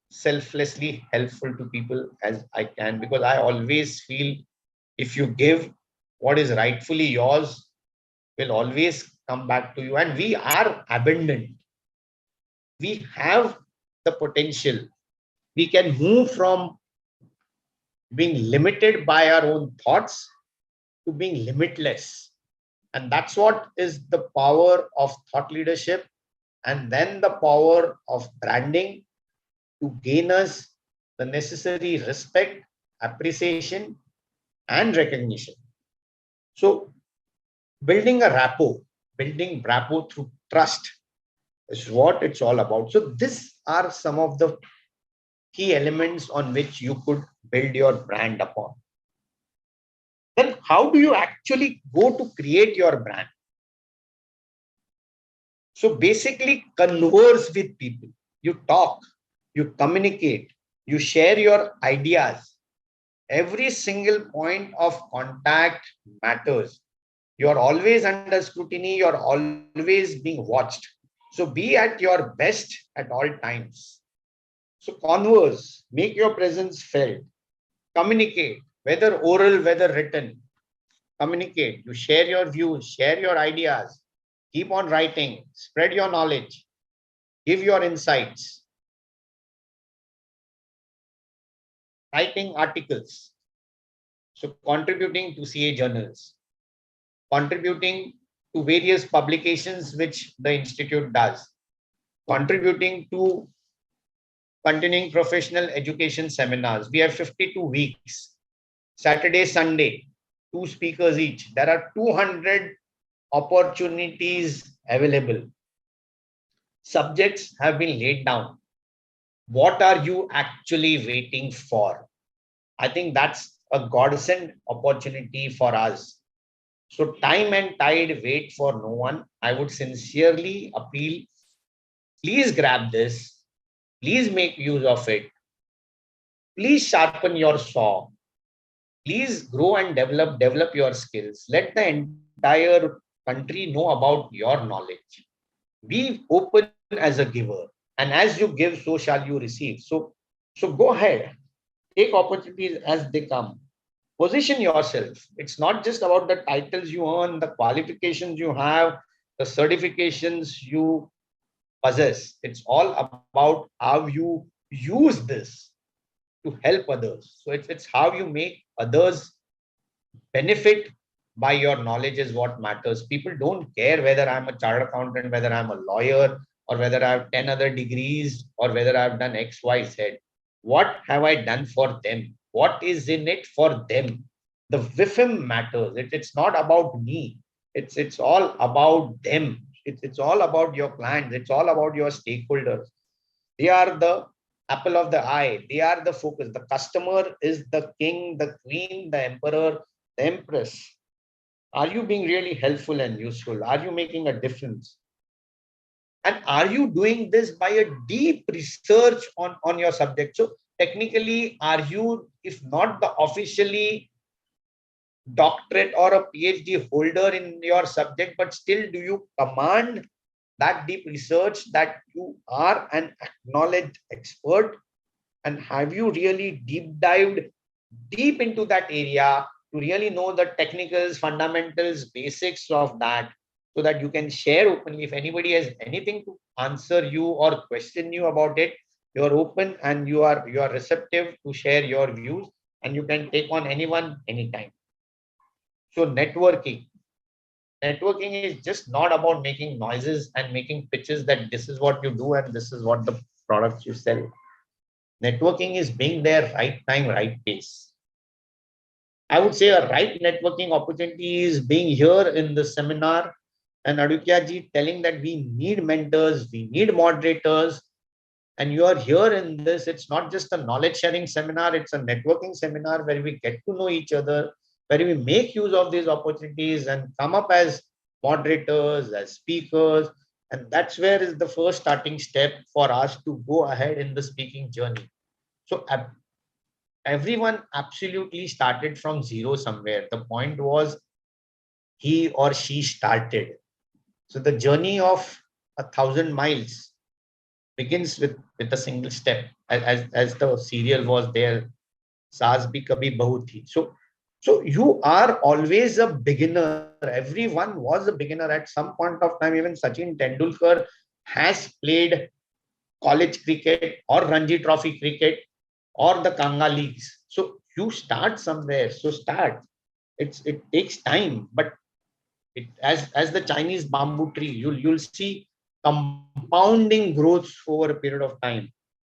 selflessly helpful to people as I can, because I always feel if you give, what is rightfully yours will always come back to you. And we are abundant. We have the potential. We can move from being limited by our own thoughts to being limitless. And that's what is the power of thought leadership, and then the power of branding to gain us the necessary respect, appreciation, and recognition. So building rapport through trust is what it's all about. So these are some of the key elements on which you could build your brand upon. Then how do you actually go to create your brand? So basically converse with people. You talk, you communicate, you share your ideas, Every single point of contact matters. You're always under scrutiny. You're always being watched. So be at your best at all times. So converse, make your presence felt, communicate, whether oral, whether written. Communicate. You share your views, share your ideas, keep on writing, spread your knowledge, give your insights, writing articles. So contributing to CA journals, contributing to various publications which the institute does, contributing to continuing professional education seminars. We have 52 weeks, Saturday, Sunday, 2 speakers each. There are 200 opportunities available. Subjects have been laid down. What are you actually waiting for? I think that's a godsend opportunity for us. So time and tide wait for no one. I would sincerely appeal, please grab this. Please make use of it. Please sharpen your saw. Please grow and develop your skills. Let the entire country know about your knowledge. Be open as a giver. And as you give, so shall you receive. So go ahead. Take opportunities as they come. Position yourself. It's not just about the titles you earn, the qualifications you have, the certifications you possess. It's all about how you use this to help others. So it's how you make others benefit by your knowledge is what matters. People don't care whether I'm a chartered accountant, whether I'm a lawyer, or whether I have 10 other degrees, or whether I've done X, Y, Z. What have I done for them? What is in it for them? The VIFM matters. It's not about me. It's all about them. It's all about your clients. It's all about your stakeholders. They are the apple of the eye. They are the focus. The customer is the king, the queen, the emperor, the empress. Are you being really helpful and useful? Are you making a difference? And are you doing this by a deep research on your subject? So technically, are you, if not the officially doctorate or a PhD holder in your subject, but still do you command that deep research that you are an acknowledged expert? And have you really deep dived deep into that area to really know the technicals, fundamentals, basics of that, so that you can share openly? If anybody has anything to answer you or question you about it, you are open and you are receptive to share your views, and you can take on anyone anytime. So networking is just not about making noises and making pitches that this is what you do and this is what the products you sell. Networking is being there right time, right place. I would say a right networking opportunity is being here in the seminar and Adukya ji telling that we need mentors, we need moderators, and you are here in this. It's not just a knowledge sharing seminar, it's a networking seminar where we get to know each other, where we make use of these opportunities and come up as moderators, as speakers. And that's where is the first starting step for us to go ahead in the speaking journey. So everyone absolutely started from zero somewhere. The point was he or she started. So the journey of 1,000 miles begins with a single step, as the serial was there, Saas Bhi Kabhi Bahu Thi. So you are always a beginner. Everyone was a beginner at some point of time. Even Sachin Tendulkar has played college cricket or Ranji Trophy cricket or the Kanga leagues. So you start somewhere. So start. It takes time, but as the Chinese bamboo tree, you'll see compounding growth over a period of time.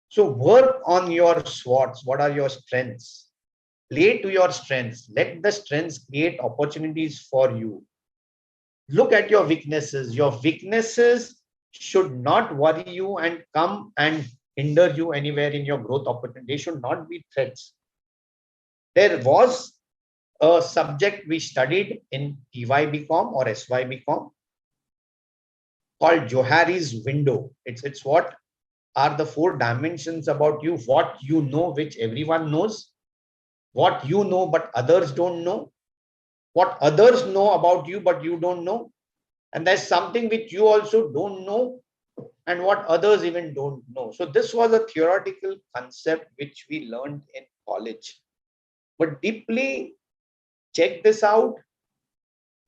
So work on your SWOTs. What are your strengths? Play to your strengths. Let the strengths create opportunities for you. Look at your weaknesses. Your weaknesses should not worry you and come and hinder you anywhere in your growth opportunity. They should not be threats. There was a subject we studied in TYBCom or SYBCom called Joharis Window. It's what are the 4 dimensions about you, what you know, which everyone knows, what you know but others don't know, what others know about you but you don't know, and there's something which you also don't know and what others even don't know. So this was a theoretical concept which we learned in college. But deeply check this out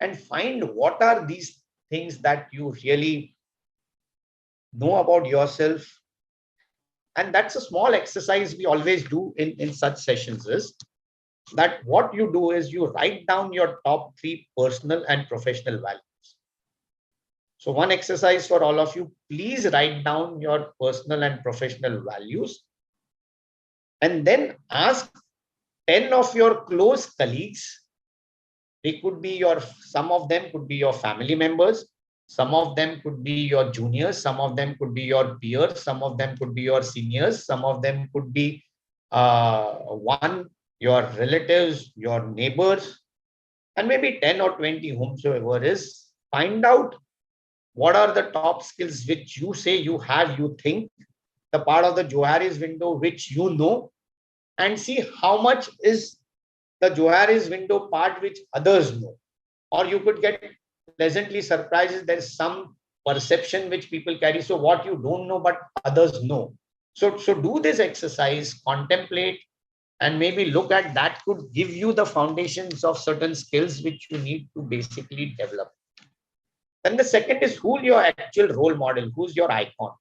and find what are these things that you really know about yourself. And that's a small exercise we always do in such sessions, is that what you do is you write down your top 3 personal and professional values. So one exercise for all of you, please write down your personal and professional values and then ask 10 of your close colleagues. They could be some of them could be your family members, some of them could be your juniors, some of them could be your peers, some of them could be your seniors, some of them could be your relatives, your neighbors, and maybe 10 or 20, whomsoever is. Find out what are the top skills which you say you have, you think, the part of the Joharis window which you know, and see how much is the Joharis window part which others know. Or you could get pleasantly surprised, there is some perception which people carry. So what you don't know, but others know. So do this exercise, contemplate, and maybe look at that could give you the foundations of certain skills which you need to basically develop. Then the second is, who's your actual role model? Who's your icon?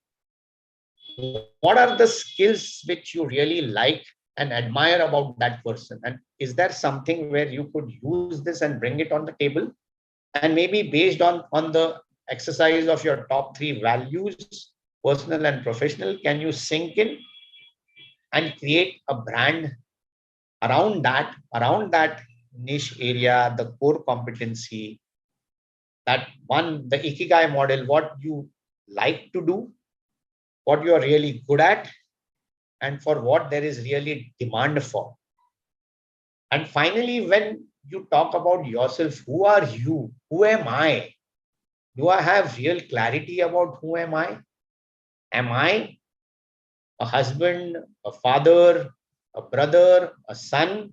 What are the skills which you really like and admire about that person? And is there something where you could use this and bring it on the table? And maybe based on the exercise of your top 3 values, personal and professional, can you sink in and create a brand around that niche area, the core competency, that one, the Ikigai model, what you like to do, what you are really good at, and for what there is really demand for. And finally, when you talk about yourself, who are you? Who am I? Do I have real clarity about who am I? Am I a husband, a father, a brother, a son,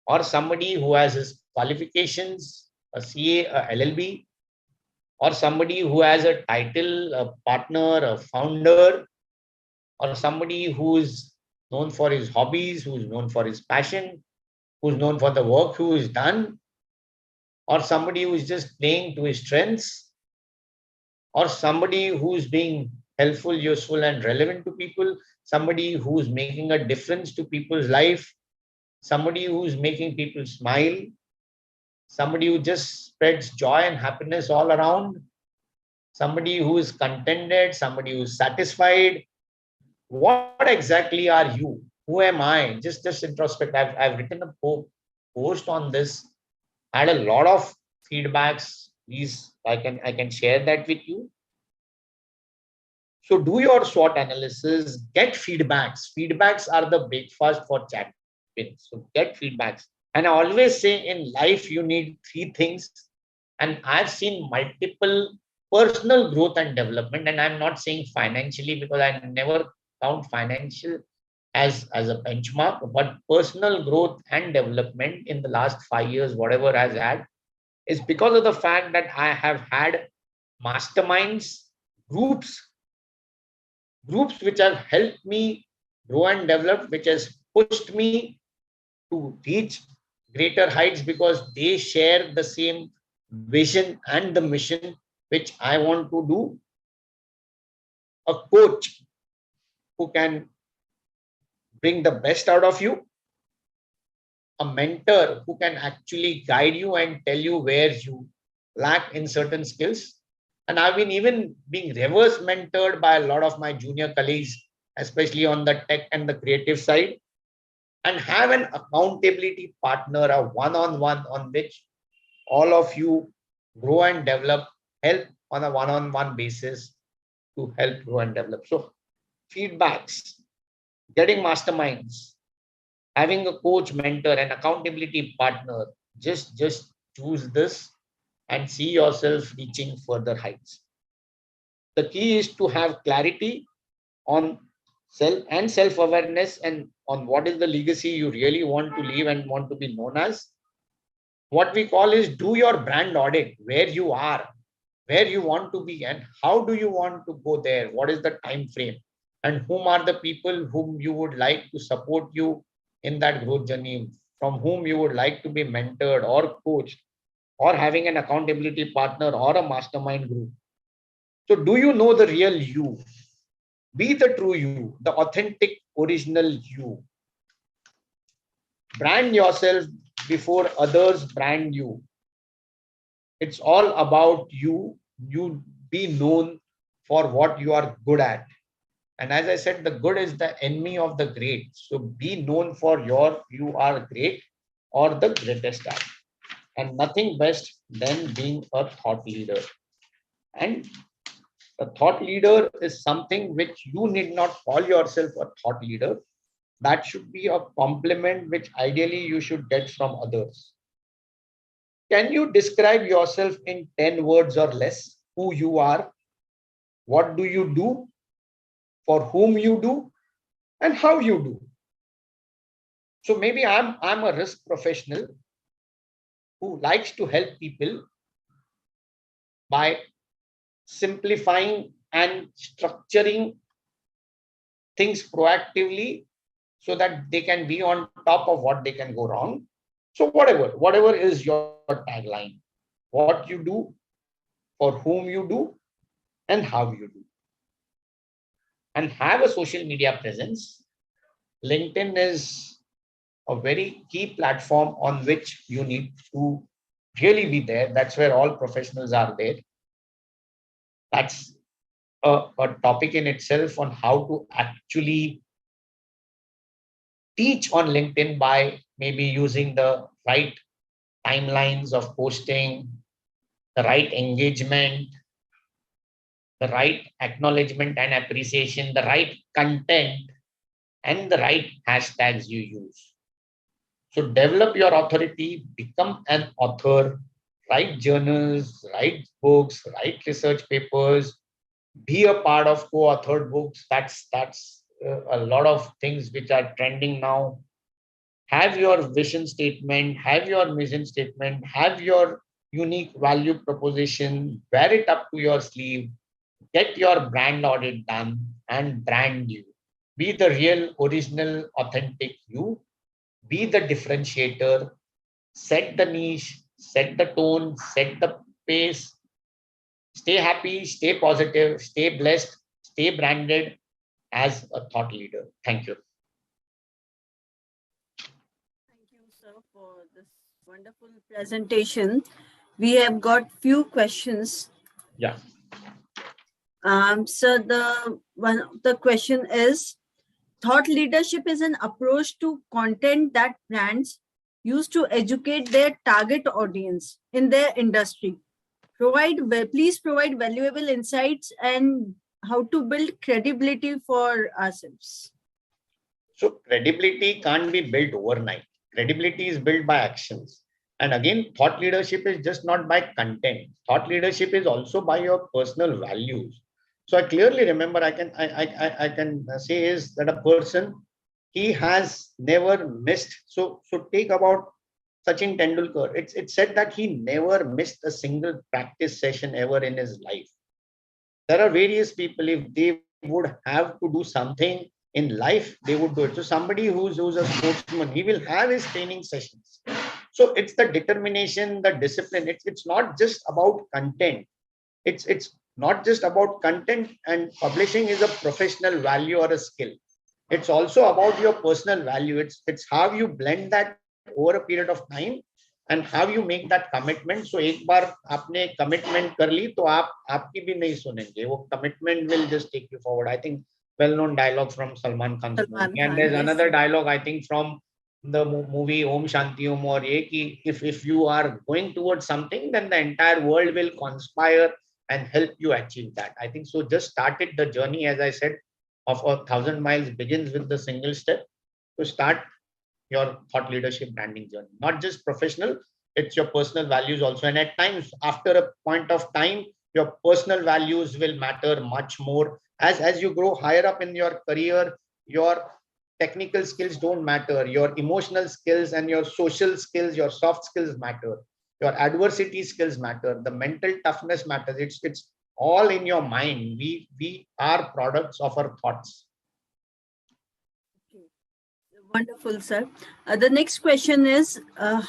or somebody who has his qualifications, a CA, a LLB, or somebody who has a title, a partner, a founder, or somebody who is known for his hobbies, who is known for his passion, who's known for the work who is done, or somebody who is just playing to his strengths, or somebody who's being helpful, useful, and relevant to people, somebody who's making a difference to people's life, somebody who's making people smile, somebody who just spreads joy and happiness all around, somebody who is contented, somebody who's satisfied. What exactly are you? Who am I? Just introspect. I've written a post on this. I had a lot of feedbacks. Please, I can share that with you. So do your SWOT analysis, get feedbacks. Feedbacks are the breakfast for champions. So get feedbacks. And I always say in life, you need 3 things. And I've seen multiple personal growth and development. And I'm not saying financially, because I never count financial as a benchmark, but personal growth and development in the last 5 years, whatever has had, is because of the fact that I have had masterminds, groups which have helped me grow and develop, which has pushed me to reach greater heights because they share the same vision and the mission which I want to do. A coach who can bring the best out of you, a mentor who can actually guide you and tell you where you lack in certain skills. And I've been even being reverse mentored by a lot of my junior colleagues, especially on the tech and the creative side, and have an accountability partner, a one-on-one on which all of you grow and develop, help on a one-on-one basis to help grow and develop. So feedbacks, getting masterminds, having a coach, mentor, and accountability partner, just choose this and see yourself reaching further heights. The key is to have clarity on self and self-awareness and on what is the legacy you really want to leave and want to be known as. What we call is do your brand audit, where you are, where you want to be, and how do you want to go there? What is the time frame? And whom are the people whom you would like to support you in that growth journey, from whom you would like to be mentored or coached, or having an accountability partner or a mastermind group. So do you know the real you? Be the true you, the authentic, original you. Brand yourself before others brand you. It's all about you. You be known for what you are good at. And as I said, the good is the enemy of the great. So be known for you are great or the greatest at. And nothing best than being a thought leader. And a thought leader is something which you need not call yourself a thought leader. That should be a compliment which ideally you should get from others. Can you describe yourself in 10 words or less? Who you are, what do you do, for whom you do, and how you do? So maybe I'm a risk professional who likes to help people by simplifying and structuring things proactively so that they can be on top of what they can go wrong. So whatever is your tagline, what you do, for whom you do, and how you do. And have a social media presence. LinkedIn is a very key platform on which you need to really be there. That's where all professionals are there. That's a topic in itself on how to actually teach on LinkedIn by maybe using the right timelines of posting, the right engagement, the right acknowledgement and appreciation, the right content, and the right hashtags you use. So develop your authority, become an author, write journals, write books, write research papers, be a part of co-authored books. That's a lot of things which are trending now. Have your vision statement, have your mission statement, have your unique value proposition, wear it up to your sleeve, get your brand audit done, and brand you. Be the real, original, authentic you. Be the differentiator. Set the niche, set the tone, set the pace. Stay happy, stay positive, stay blessed, stay branded as a thought leader. Thank you. Thank you, sir, for this wonderful presentation. We have got few questions. Yeah. So the question is, thought leadership is an approach to content that brands use to educate their target audience in their industry. Please provide valuable insights and how to build credibility for ourselves. So credibility can't be built overnight. Credibility is built by actions. And again, thought leadership is just not by content. Thought leadership is also by your personal values. So I clearly remember I can say is that a person, he has never missed. So take about Sachin Tendulkar. It's said that he never missed a single practice session ever in his life. There are various people, if they would have to do something in life, they would do it. So somebody who's a sportsman, he will have his training sessions. So it's the determination, the discipline. It's not just about content. It's not just about content, and publishing is a professional value or a skill. It's also about your personal value. It's how you blend that over a period of time and how you make that commitment. So एक बार आपने commitment कर ली तो आपकी भी नहीं सुनेंगे. वो commitment will just take you forward. I think well-known dialogue from Salman Khan's movie. And there's another dialogue I think from the movie Om Shanti Om, or ye ki if you are going towards something, then the entire world will conspire and help you achieve that. I think so. Just started the journey, as I said, of 1,000 miles begins with the single step. To start your thought leadership branding journey, not just professional, it's your personal values also. And at times, after a point of time, your personal values will matter much more. As you grow higher up in your career, your technical skills don't matter. Your emotional skills and your social skills, your soft skills matter. Your adversity skills matter. The mental toughness matters. It's all in your mind. We are products of our thoughts. Wonderful, sir. The next question is,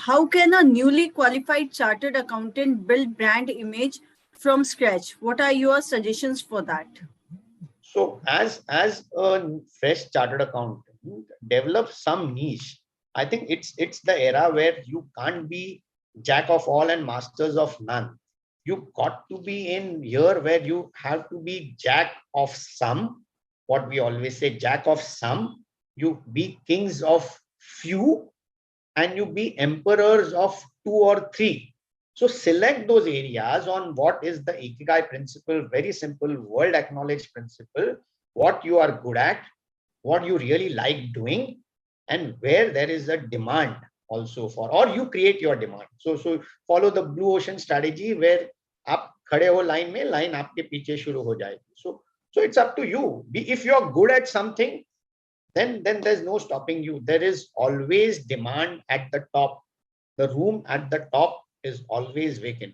how can a newly qualified chartered accountant build brand image from scratch? What are your suggestions for that? So as a fresh chartered accountant, develop some niche. I think it's the era where you can't be jack of all and masters of none. You got to be in here where you have to be jack of some. What we always say, jack of some. You be kings of few, and you be emperors of two or three. So select those areas on what is the Ikigai principle, very simple, world acknowledged principle, what you are good at, what you really like doing, and where there is a demand also for, or you create your demand. So follow the blue ocean strategy where आप खड़े हो line में, line आपके पीछे शुरू हो जाएगी. So it's up to you. If you're good at something, then there's no stopping you. There is always demand at the top. The room at the top is always vacant.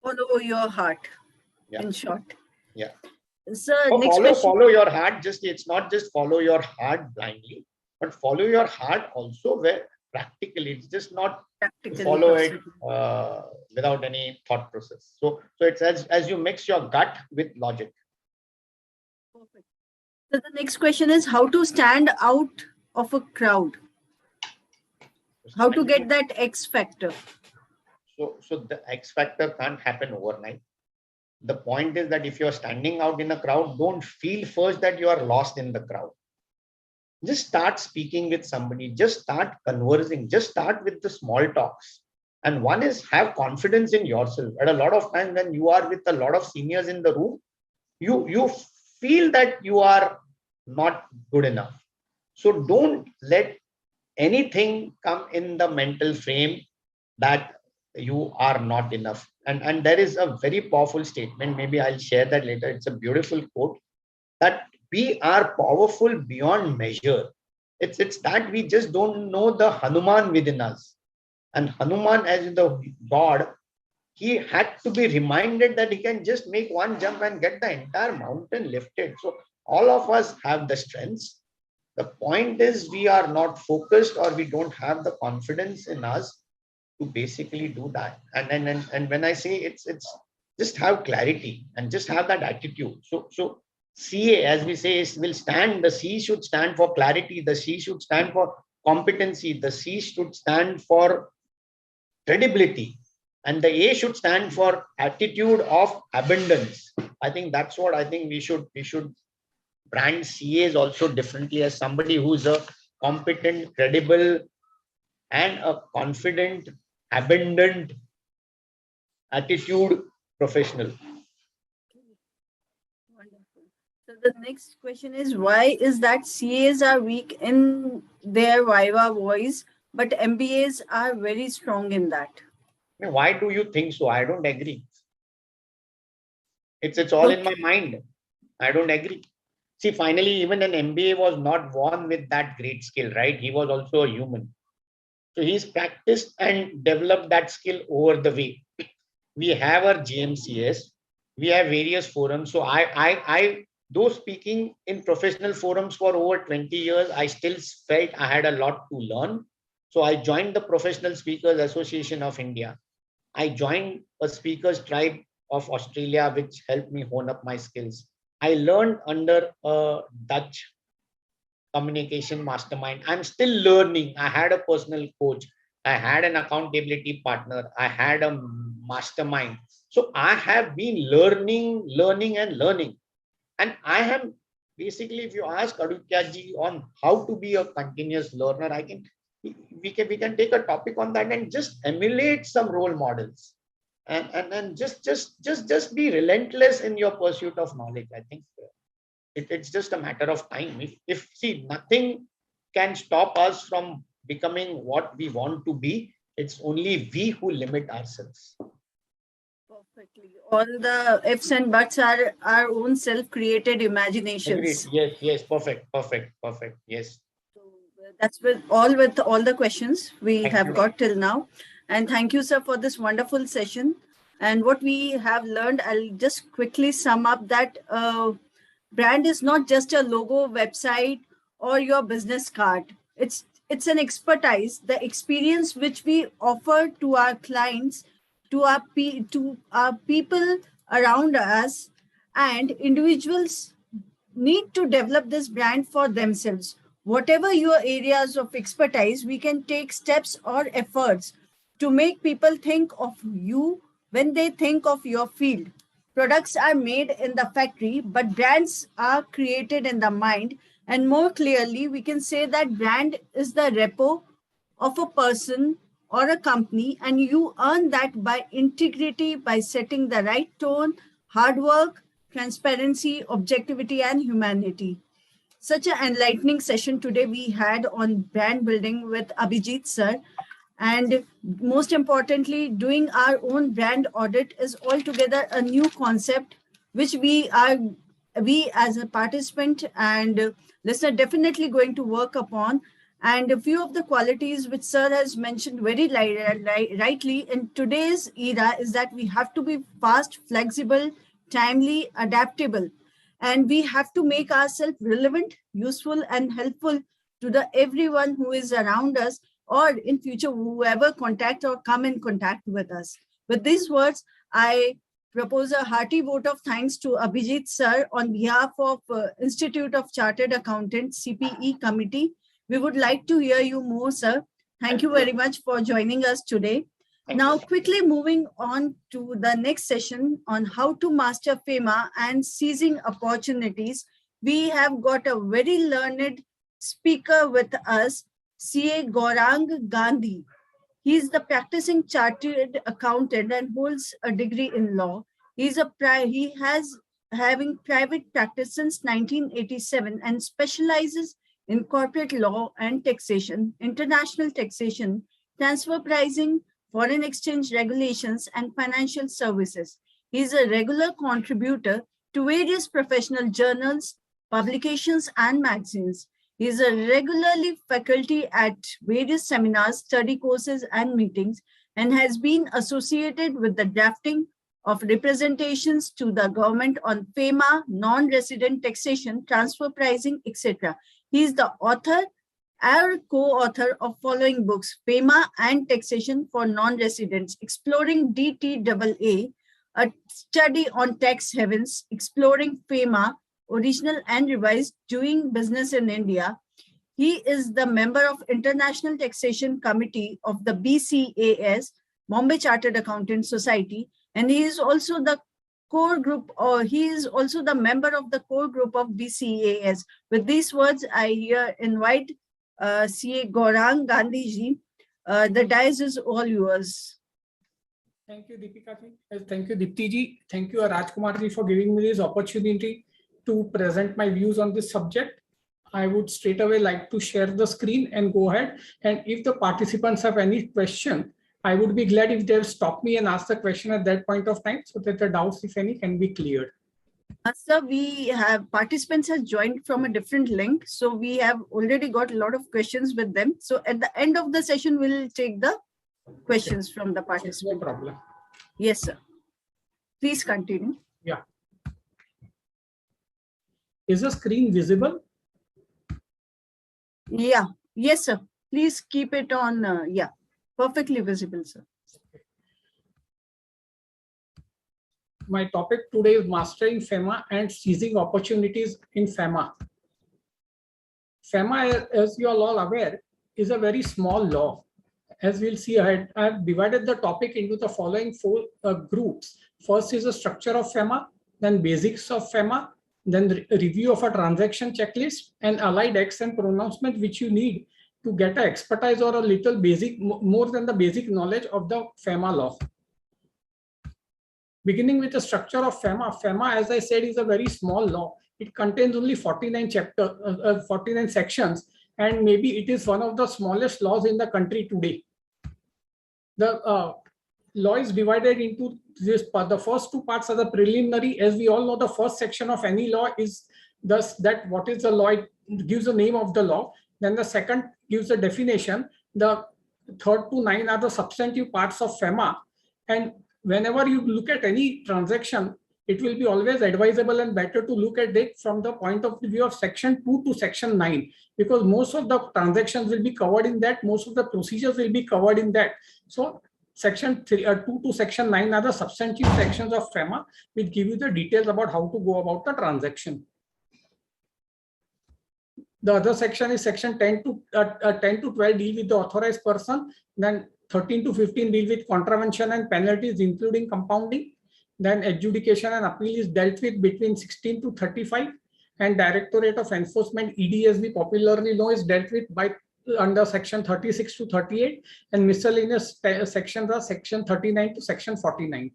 Follow your heart, Yeah. in short. Yeah. Sir, So next question. follow your heart. It's not just follow your heart blindly, but follow your heart also where practically. It's just not Practically follow it possible. without any thought process. So it's as you mix your gut with logic. Perfect. So the next question is how to stand out of a crowd. How to get that X factor. So the X factor can't happen overnight. The point is that if you're standing out in a crowd, don't feel first that you are lost in the crowd. Just start speaking with somebody, just start conversing, just start with the small talks. And one is have confidence in yourself. At a lot of times when you are with a lot of seniors in the room, you feel that you are not good enough. So don't let anything come in the mental frame that you are not enough. And there is a very powerful statement. Maybe I'll share that later. It's a beautiful quote that we are powerful beyond measure. It's that we just don't know the Hanuman within us. And Hanuman, as the god, he had to be reminded that he can just make one jump and get the entire mountain lifted. So all of us have the strengths. The point is we are not focused or we don't have the confidence in us to basically do that. And when I say it's just have clarity and just have that attitude. So CA, as we say, will stand. The C should stand for clarity. The C should stand for competency. The C should stand for credibility. And the A should stand for attitude of abundance. I think that's what I think we should brand CAs also differently as somebody who's a competent, credible, and a confident, abundant attitude professional. Wonderful. So the next question is why is that CAs are weak in their Viva voice, but MBAs are very strong in that? I mean, why do you think so? I don't agree. It's all in my mind. I don't agree. See, finally, even an MBA was not born with that great skill, right? He was also a human. So he's practiced and developed that skill over the way. We have our GMCS, we have various forums. So I though speaking in professional forums for over 20 years, I still felt I had a lot to learn. So I joined the Professional Speakers Association of India. I joined a speakers tribe of Australia, which helped me hone up my skills. I learned under a Dutch communication mastermind. I'm still learning. I had a personal coach. I had an accountability partner. I had a mastermind. So I have been learning. And I am basically, if you ask Aditya ji on how to be a continuous learner, we can take a topic on that and just emulate some role models. And just be relentless in your pursuit of knowledge. I think it's just a matter of time. If see, nothing can stop us from becoming what we want to be. It's only we who limit ourselves. Perfect. Perfectly. All the ifs and buts are our own self-created imaginations. Agreed. Yes. Perfect. Yes. So that's with all the questions we Thank have you. got till now. And thank you, sir, for this wonderful session. And what we have learned, I'll just quickly sum up that brand is not just a logo, website, or your business card. It's an expertise, the experience which we offer to our clients, to our people around us, and individuals need to develop this brand for themselves. Whatever your areas of expertise, we can take steps or efforts to make people think of you when they think of your field. Products are made in the factory, but brands are created in the mind. And more clearly, we can say that brand is the repo of a person or a company, and you earn that by integrity, by setting the right tone, hard work, transparency, objectivity, and humanity. Such an enlightening session today we had on brand building with Abhijit sir. And most importantly, doing our own brand audit is altogether a new concept, which we as a participant and listener definitely going to work upon. And a few of the qualities which sir has mentioned very rightly in today's era is that we have to be fast, flexible, timely, adaptable, and we have to make ourselves relevant, useful, and helpful to the everyone who is around us, or in future whoever contact or come in contact with us. With these words, I propose a hearty vote of thanks to Abhijit sir on behalf of Institute of Chartered Accountants CPE committee. We would like to hear you more, sir. Thank you very much for joining us today. Now, quickly moving on to the next session on how to master FEMA and seizing opportunities, we have got a very learned speaker with us, CA Gaurang Gandhi. He is the practicing chartered accountant and holds a degree in law. He has having private practice since 1987 and specializes in corporate law and taxation, international taxation, transfer pricing, foreign exchange regulations, and financial services. He is a regular contributor to various professional journals, publications, and magazines. He is a regularly faculty at various seminars, study courses, and meetings, and has been associated with the drafting of representations to the government on FEMA, non-resident taxation, transfer pricing, etc. He is the author or co-author of following books: FEMA and Taxation for Non-Residents, Exploring DTAA, a study on tax havens, Exploring FEMA, original and revised, Doing Business in India. He is the member of International Taxation Committee of the BCAS, Bombay Chartered Accountants Society, and he is also the core group, or he is also the member of the core group of BCAS. With these words, I here invite CA Gaurang Gandhi ji. The dais is all yours. Thank you, Deepika ji. Thank you, Dipti ji. Thank you, Rajkumar ji, for giving me this opportunity to present my views on this subject. I would straight away like to share the screen and go ahead. And if the participants have any question, I would be glad if they'll stop me and ask the question at that point of time so that the doubts, if any, can be cleared. Sir, we have participants have joined from a different link. So we have already got a lot of questions with them. So at the end of the session, we'll take the questions from the participants. No problem. Yes, sir. Please continue. Yeah. Is the screen visible? Yeah. Yes, sir. Please keep it on. Yeah. Perfectly visible, sir. My topic today is mastering FEMA and seizing opportunities in FEMA. FEMA, as you are all aware, is a very small law. As we'll see ahead, I have divided the topic into the following four groups. First is the structure of FEMA, then basics of FEMA, then the review of a transaction checklist, and allied acts and pronouncement which you need to get an expertise or a little basic, more than the basic knowledge of the FEMA law. Beginning with the structure of FEMA. FEMA, as I said, is a very small law. It contains only 49 sections, and maybe it is one of the smallest laws in the country today. The law is divided into this part. The first two parts are the preliminary. As we all know, the first section of any law is thus that what is the law, it gives the name of the law. Then the second gives the definition. The third to nine are the substantive parts of FEMA. And whenever you look at any transaction, it will be always advisable and better to look at it from the point of view of section 2 to section 9, because most of the transactions will be covered in that, most of the procedures will be covered in that. So section 2 to section 9 are the substantive sections of FEMA, which give you the details about how to go about the transaction. The other section is section 10 to 12 deal with the authorized person. Then 13 to 15 deal with contravention and penalties, including compounding. Then adjudication and appeal is dealt with between 16 to 35. And Directorate of Enforcement, EDSB, popularly known, is dealt with by under section 36 to 38. And miscellaneous sections are section 39 to section 49.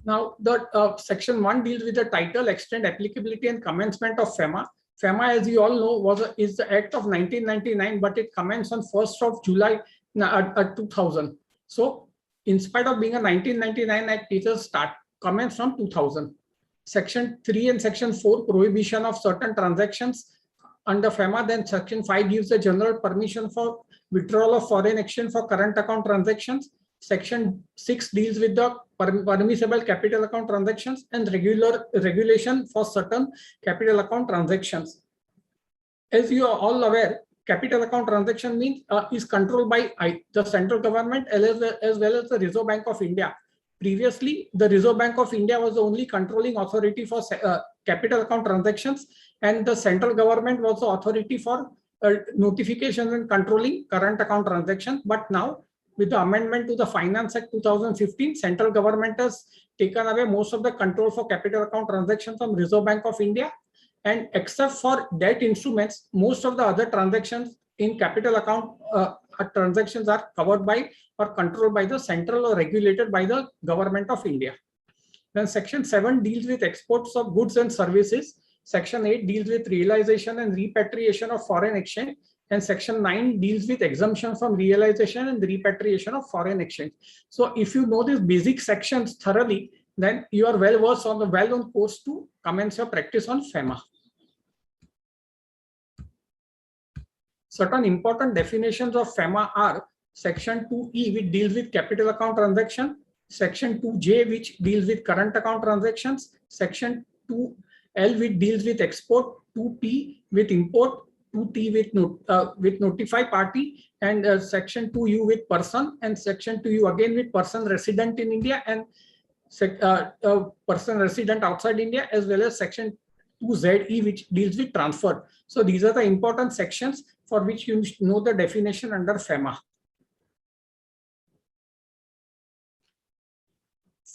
Now, the section 1 deals with the title, extent, applicability, and commencement of FEMA. FEMA, as you all know, is the Act of 1999, but it commenced on 1st of July 2000. So, in spite of being a 1999 Act, it has commenced from 2000. Section 3 and Section 4, prohibition of certain transactions under FEMA. Then Section 5 gives the general permission for withdrawal of foreign exchange for current account transactions. Section 6 deals with the permissible capital account transactions and regulation for certain capital account transactions. As you are all aware, capital account transaction means is controlled by the central government as well as the Reserve Bank of India. Previously, the Reserve Bank of India was the only controlling authority for capital account transactions, and the central government was the authority for notification and controlling current account transactions. But now, with the amendment to the Finance Act 2015, central government has taken away most of the control for capital account transactions from Reserve Bank of India. And except for debt instruments, most of the other transactions in capital account transactions are covered by or controlled by the central or regulated by the government of India. Then Section 7 deals with exports of goods and services. Section 8 deals with realization and repatriation of foreign exchange. And Section 9 deals with exemption from realization and repatriation of foreign exchange. So if you know these basic sections thoroughly, then you are well versed on the well-known course to commence your practice on FEMA. Certain important definitions of FEMA are Section 2E, which deals with capital account transaction, Section 2J, which deals with current account transactions, Section 2L, which deals with export, 2P with import, 2T with notify party, and Section 2U with person, and Section 2U again with person resident in India and person resident outside India, as well as Section 2ZE, which deals with transfer. So these are the important sections for which you know the definition under FEMA.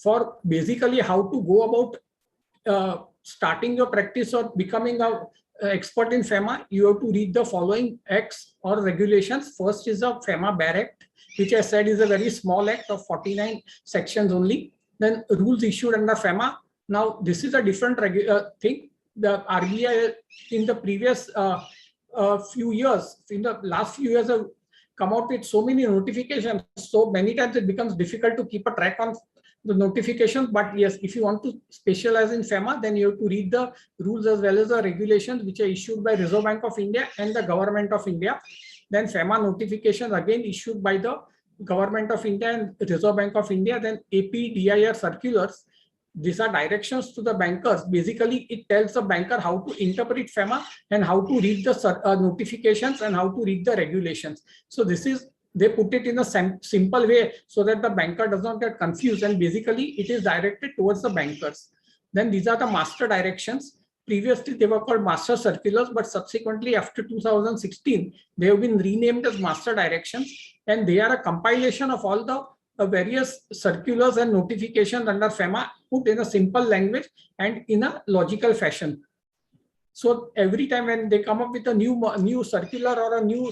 For basically how to go about starting your practice or becoming an expert in FEMA, you have to read the following acts or regulations. First is the FEMA Bear Act, which I said is a very small act of 49 sections only. Then rules issued under FEMA. Now this is a different thing. The RBI in the previous few years, in the last few years, have come out with so many notifications. So many times it becomes difficult to keep a track on the notifications. But yes, if you want to specialize in FEMA, then you have to read the rules as well as the regulations which are issued by Reserve Bank of India and the Government of India. Then FEMA notifications again issued by the Government of India and Reserve Bank of India. Then APDIR circulars. These are directions to the bankers. Basically, it tells the banker how to interpret FEMA and how to read the notifications and how to read the regulations. So this is, they put it in a simple way so that the banker does not get confused, and basically it is directed towards the bankers. Then these are the master directions. Previously, they were called master circulars, but subsequently after 2016, they have been renamed as master directions, and they are a compilation of all the various circulars and notifications under FEMA put in a simple language and in a logical fashion. So every time when they come up with a new circular or a new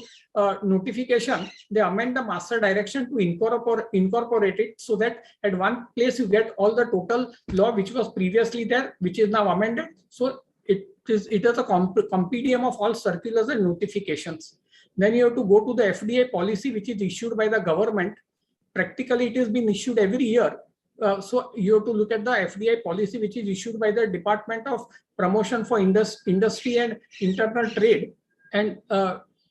notification, they amend the master direction to incorporate it, so that at one place you get all the total law which was previously there, which is now amended. So it is a compendium of all circulars and notifications. Then you have to go to the FDA policy, which is issued by the government. practically it has been issued every year. So you have to look at the FDI policy, which is issued by the Department of Promotion for Industry and Internal Trade. And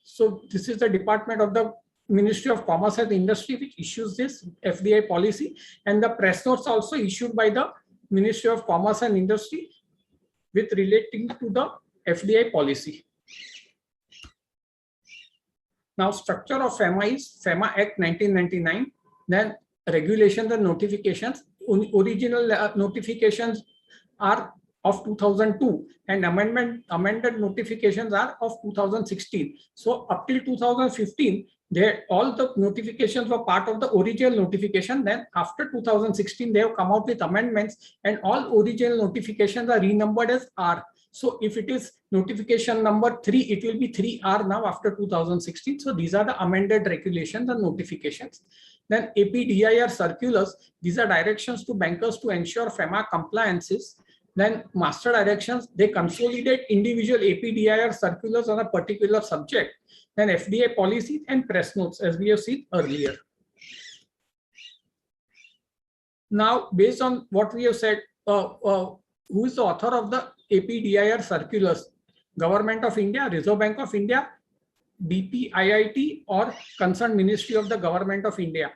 so this is the department of the Ministry of Commerce and Industry which issues this FDI policy. And the press notes also issued by the Ministry of Commerce and Industry with relating to the FDI policy. Now, structure of FEMA is FEMA Act 1999, then regulations and notifications. Original notifications are of 2002 and amended notifications are of 2016. So up till 2015, all the notifications were part of the original notification. Then after 2016, they have come out with amendments and all original notifications are renumbered as R. So if it is notification number 3, it will be 3R now after 2016. So these are the amended regulations and notifications. Then APDIR circulars, these are directions to bankers to ensure FEMA compliances. Then master directions, they consolidate individual APDIR circulars on a particular subject. Then FDI policies and press notes, as we have seen earlier. Now, based on what we have said, who is the author of the APDIR circulars? Government of India, Reserve Bank of India, DPIIT, or concerned Ministry of the Government of India.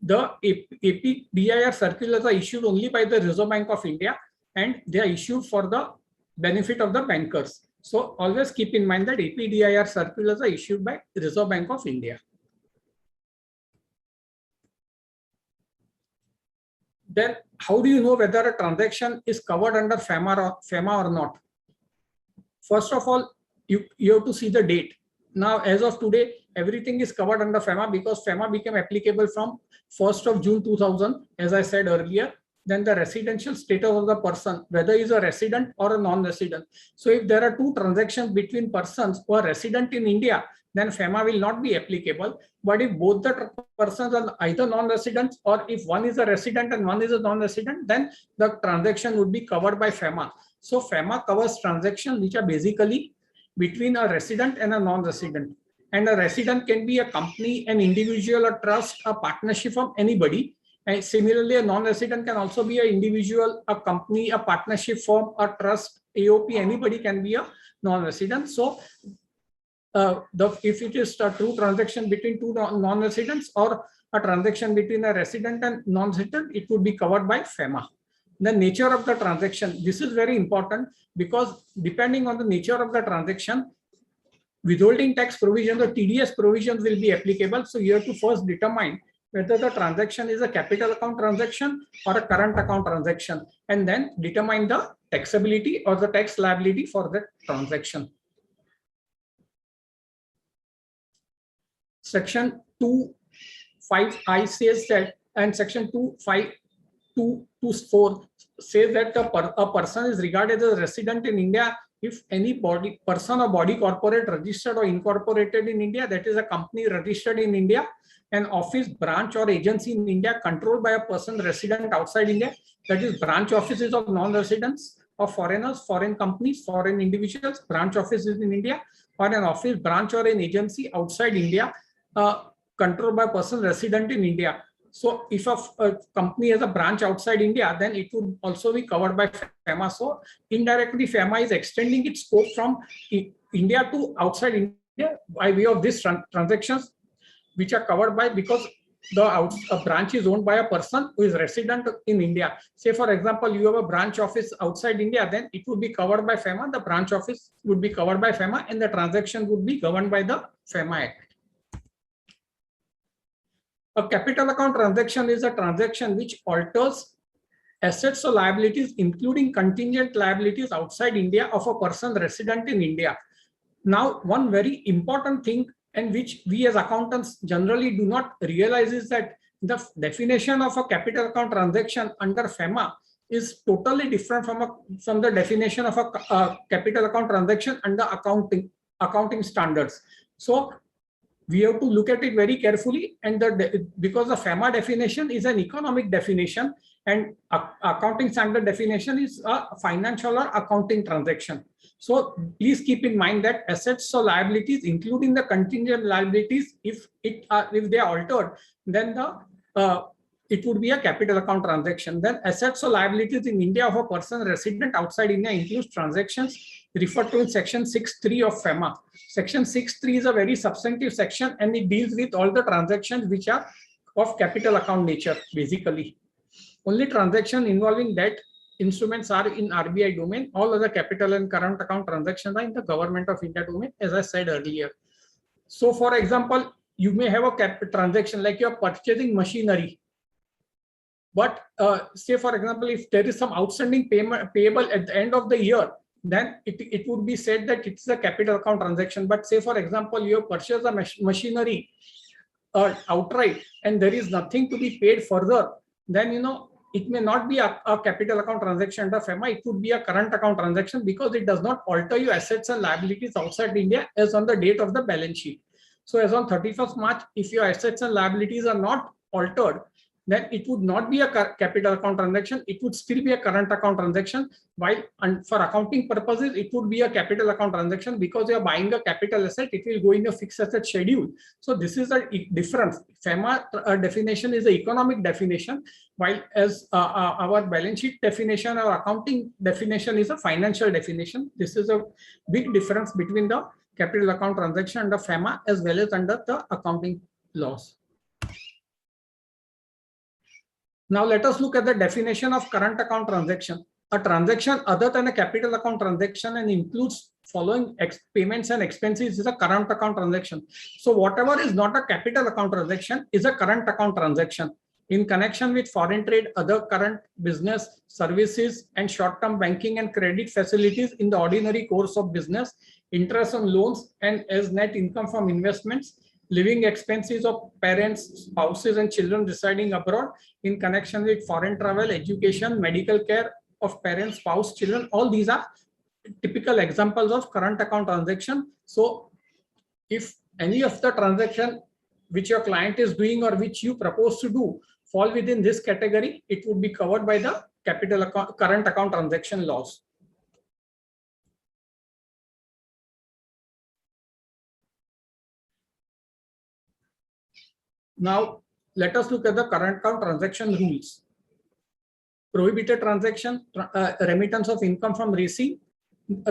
The APDIR circulars are issued only by the Reserve Bank of India and they are issued for the benefit of the bankers. So always keep in mind that APDIR circulars are issued by Reserve Bank of India. Then how do you know whether a transaction is covered under FEMA or not? First of all, you have to see the date. Now, as of today, everything is covered under FEMA because FEMA became applicable from 1st of June 2000, as I said earlier. Then the residential status of the person, whether he is a resident or a non-resident. So if there are two transactions between persons who are resident in India, then FEMA will not be applicable. But if both the persons are either non-residents or if one is a resident and one is a non-resident, then the transaction would be covered by FEMA. So FEMA covers transactions which are basically between a resident and a non-resident. And a resident can be a company, an individual, a trust, a partnership of anybody. And similarly, a non-resident can also be an individual, a company, a partnership firm, a trust, AOP, anybody can be a non-resident. So if it is a true transaction between two non-residents or a transaction between a resident and non-resident, it would be covered by FEMA. The nature of the transaction, this is very important because depending on the nature of the transaction, withholding tax provisions or TDS provisions will be applicable. So you have to first determine whether the transaction is a capital account transaction or a current account transaction, and then determine the taxability or the tax liability for that transaction. Section 2.5i says that, and section 2.5.2.4 says that a person is regarded as a resident in India if any person or body corporate registered or incorporated in India, that is a company registered in India, an office, branch or agency in India controlled by a person resident outside India, that is branch offices of non-residents or foreigners, foreign companies, foreign individuals, branch offices in India, or an office, branch or an agency outside India controlled by a person resident in India. So if a company has a branch outside India, then it would also be covered by FEMA. So indirectly, FEMA is extending its scope from India to outside India by way of these transactions, which are covered by, because a branch is owned by a person who is resident in India. Say, for example, you have a branch office outside India, then it would be covered by FEMA. The branch office would be covered by FEMA and the transaction would be governed by the FEMA Act. A capital account transaction is a transaction which alters assets or liabilities, including contingent liabilities outside India of a person resident in India. Now, one very important thing, and which we as accountants generally do not realize, is that the definition of a capital account transaction under FEMA is totally different from the definition of a capital account transaction under accounting standards. So we have to look at it very carefully, and because the FEMA definition is an economic definition and accounting standard definition is a financial or accounting transaction. So please keep in mind that assets or liabilities, including the contingent liabilities, if they are altered, then it would be a capital account transaction. Then assets or liabilities in India of a person resident outside India includes transactions referred to in section 6.3 of FEMA. Section 6.3 is a very substantive section, and it deals with all the transactions which are of capital account nature. Basically, only transactions involving debt instruments are in RBI domain. All other capital and current account transactions are in the Government of India domain, as I said earlier. So for example, you may have a transaction like you're purchasing machinery. But say, for example, if there is some outstanding payment payable at the end of the year, then it would be said that it's a capital account transaction. But say, for example, you have purchased a machinery outright and there is nothing to be paid further, then it may not be a capital account transaction under FEMA. It would be a current account transaction because it does not alter your assets and liabilities outside India as on the date of the balance sheet. So as on 31st March, if your assets and liabilities are not altered, then it would not be a capital account transaction. It would still be a current account transaction. While for accounting purposes, it would be a capital account transaction because you are buying a capital asset. It will go in a fixed asset schedule. So this is a difference. FEMA definition is an economic definition, while as our balance sheet definition or accounting definition is a financial definition. This is a big difference between the capital account transaction under FEMA as well as under the accounting laws. Now let us look at the definition of current account transaction. A transaction other than a capital account transaction and includes following payments and expenses is a current account transaction. So whatever is not a capital account transaction is a current account transaction. In connection with foreign trade, other current business, services, and short-term banking and credit facilities in the ordinary course of business, interest on loans, and as net income from investments, living expenses of parents, spouses, and children residing abroad in connection with foreign travel, education, medical care of parents, spouse, children. All these are typical examples of current account transaction. So if any of the transaction which your client is doing or which you propose to do fall within this category, it would be covered by the capital account, current account transaction laws. Now, let us look at the current account transaction rules. Prohibited transaction, remittance of income from receipt.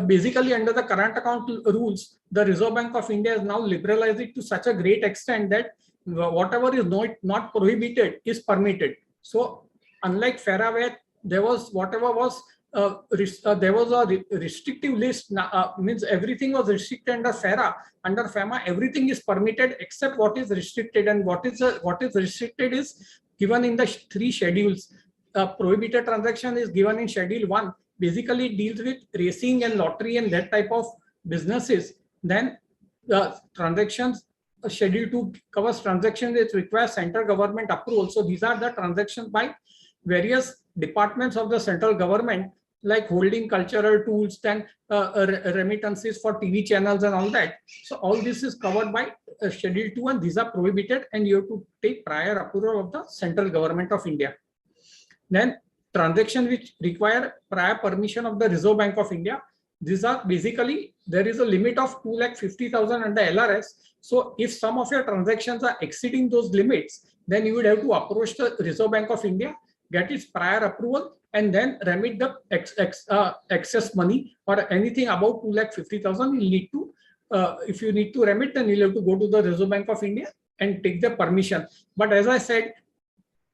Basically, under the current account rules, the Reserve Bank of India has now liberalized it to such a great extent that whatever is not prohibited is permitted. So, unlike FERA, where there was whatever was there was a restrictive list, means everything was restricted under FERA. Under FEMA, everything is permitted except what is restricted, and what is restricted is given in the 3 schedules. Prohibited transaction is given in Schedule 1. Basically, it deals with racing and lottery and that type of businesses. Then transactions, Schedule 2 covers transactions that require central government approval. So these are the transactions by various departments of the central government, like holding cultural tools, then remittances for TV channels and all that. So all this is covered by Schedule 2, and these are prohibited, and you have to take prior approval of the central government of India. Then transactions which require prior permission of the Reserve Bank of India. These are basically, there is a limit of 2,50,000 under LRS. So if some of your transactions are exceeding those limits, then you would have to approach the Reserve Bank of India, get its prior approval, and then remit the excess money, or anything above 2,50,000. You need to, if you need to remit, then you'll have to go to the Reserve Bank of India and take the permission. But as I said,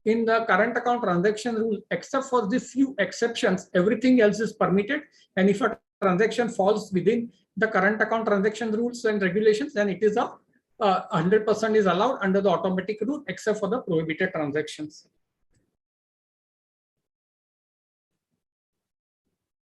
in the current account transaction rule, except for the few exceptions, everything else is permitted. And if a transaction falls within the current account transaction rules and regulations, then it is 100% is allowed under the automatic rule, except for the prohibited transactions.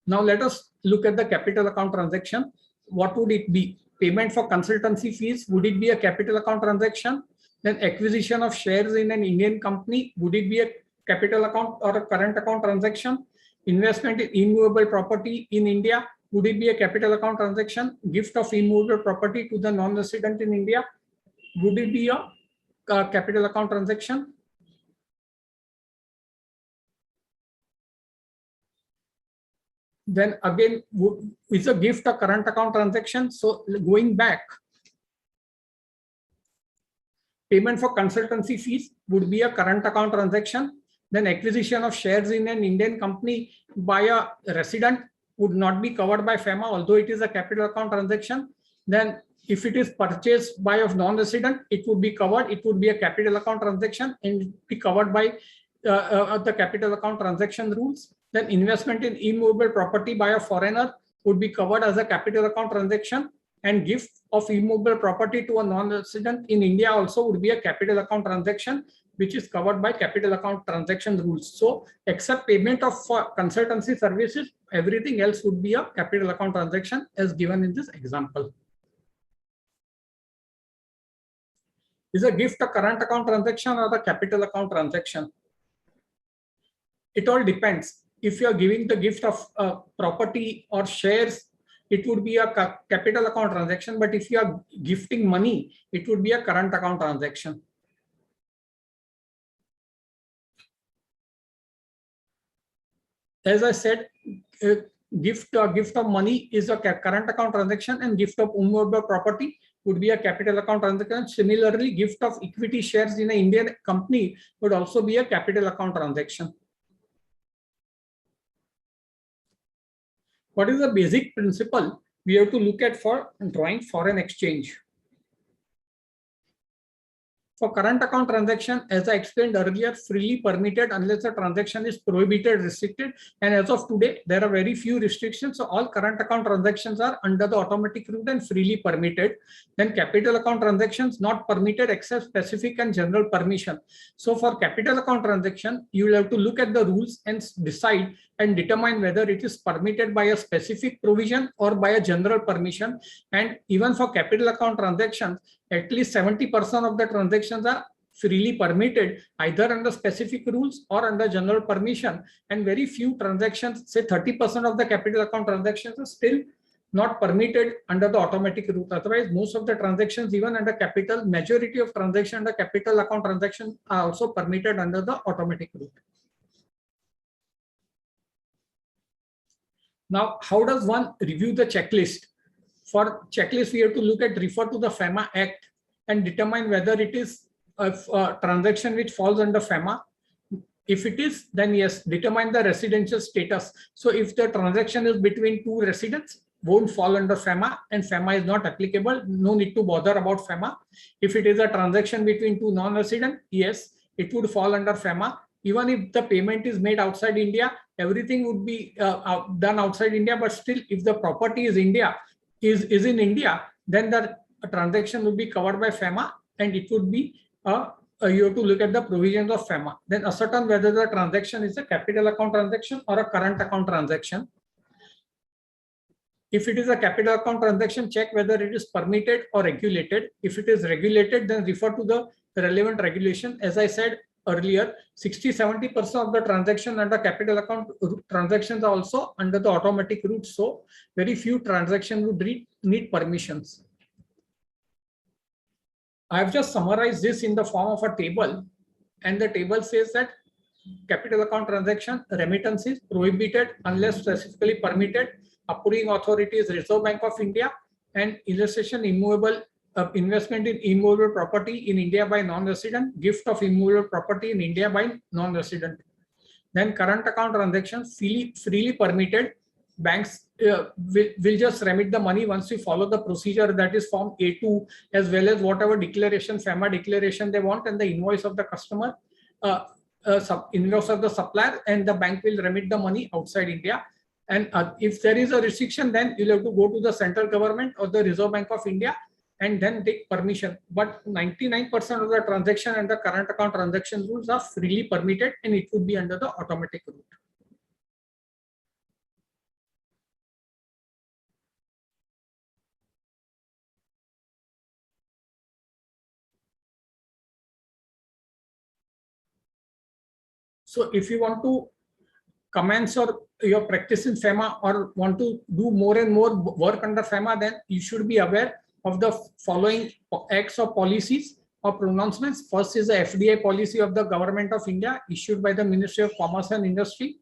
Now let us look at the capital account transaction. What would it be? Payment for consultancy fees, would it be a capital account transaction? Then acquisition of shares in an Indian company, would it be a capital account or a current account transaction? Investment in immovable property in India, would it be a capital account transaction? Gift of immovable property to the non-resident in India, would it be a capital account transaction? Then again, is a gift a current account transaction? So going back, payment for consultancy fees would be a current account transaction. Then acquisition of shares in an Indian company by a resident would not be covered by FEMA, although it is a capital account transaction. Then if it is purchased by a non-resident, it would be covered. It would be a capital account transaction and be covered by the capital account transaction rules. Then investment in immovable property by a foreigner would be covered as a capital account transaction, and gift of immovable property to a non-resident in India also would be a capital account transaction, which is covered by capital account transaction rules. So except payment of consultancy services, everything else would be a capital account transaction as given in this example. Is a gift a current account transaction or the capital account transaction? It all depends. If you are giving the gift of property or shares, it would be a capital account transaction. But if you are gifting money, it would be a current account transaction. As I said, gift of money is a current account transaction, and gift of immovable property would be a capital account transaction. Similarly, gift of equity shares in an Indian company would also be a capital account transaction. What is the basic principle we have to look at for drawing foreign exchange? For current account transaction, as I explained earlier, freely permitted unless the transaction is prohibited, restricted. And as of today, there are very few restrictions. So all current account transactions are under the automatic route and freely permitted. Then capital account transactions not permitted except specific and general permission. So for capital account transaction, you will have to look at the rules and decide and determine whether it is permitted by a specific provision or by a general permission. And even for capital account transactions, at least 70% of the transactions are freely permitted either under specific rules or under general permission. And very few transactions, say 30% of the capital account transactions, are still not permitted under the automatic route. Otherwise, most of the transactions, even under capital, majority of transactions under capital account transactions are also permitted under the automatic route. Now, how does one review the checklist? For checklist, we have to refer to the FEMA Act and determine whether it is a transaction which falls under FEMA. If it is, then yes, determine the residential status. So if the transaction is between two residents, won't fall under FEMA, and FEMA is not applicable, no need to bother about FEMA. If it is a transaction between two non-residents, yes, it would fall under FEMA. Even if the payment is made outside India, everything would be done outside India, but still if the property is in India, then the transaction will be covered by FEMA, and it would be you have to look at the provisions of FEMA. Then ascertain whether the transaction is a capital account transaction or a current account transaction. If it is a capital account transaction, check whether it is permitted or regulated. If it is regulated, then refer to the relevant regulation. As I said earlier, 60-70% of the transaction under capital account transactions are also under the automatic route. So very few transactions would need permissions. I have just summarized this in the form of a table, and the table says that capital account transaction remittance is prohibited unless specifically permitted. Approving authority is Reserve Bank of India, and illustration immovable investment in immovable property in India by non-resident, gift of immovable property in India by non-resident. Then current account transactions freely permitted. Banks will just remit the money once you follow the procedure, that is form A2, as well as whatever declaration, FEMA declaration they want, and the invoice of the customer, invoice of the supplier, and the bank will remit the money outside India. And if there is a restriction, then you'll have to go to the central government or the Reserve Bank of India and then take permission. But 99% of the transaction and the current account transaction rules are freely permitted, and it would be under the automatic route. So if you want to commence your practice in FEMA or want to do more and more work under FEMA, then you should be aware of the following acts or policies or pronouncements. First is the FDI policy of the Government of India issued by the Ministry of Commerce and Industry.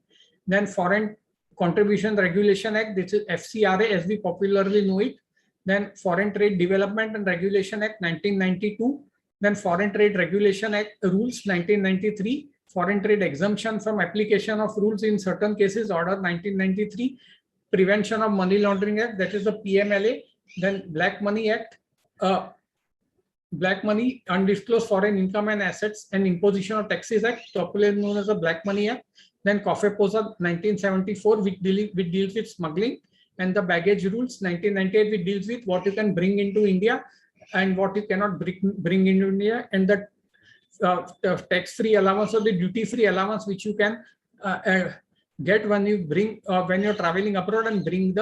Then Foreign Contribution Regulation Act, this is FCRA as we popularly know it. Then Foreign Trade Development and Regulation Act 1992. Then Foreign Trade Regulation Act Rules 1993. Foreign Trade Exemption from Application of Rules in Certain Cases Order 1993. Prevention of Money Laundering Act, that is the PMLA. Then Black Money Act, Black Money, Undisclosed Foreign Income and Assets and Imposition of Taxes Act, popularly known as the Black Money Act. Then COFEPOSA 1974, which deals with smuggling, and the baggage rules 1998, which deals with what you can bring into India and what you cannot bring into India, and the tax-free allowance or the duty-free allowance which you can get when you bring when you're traveling abroad and bring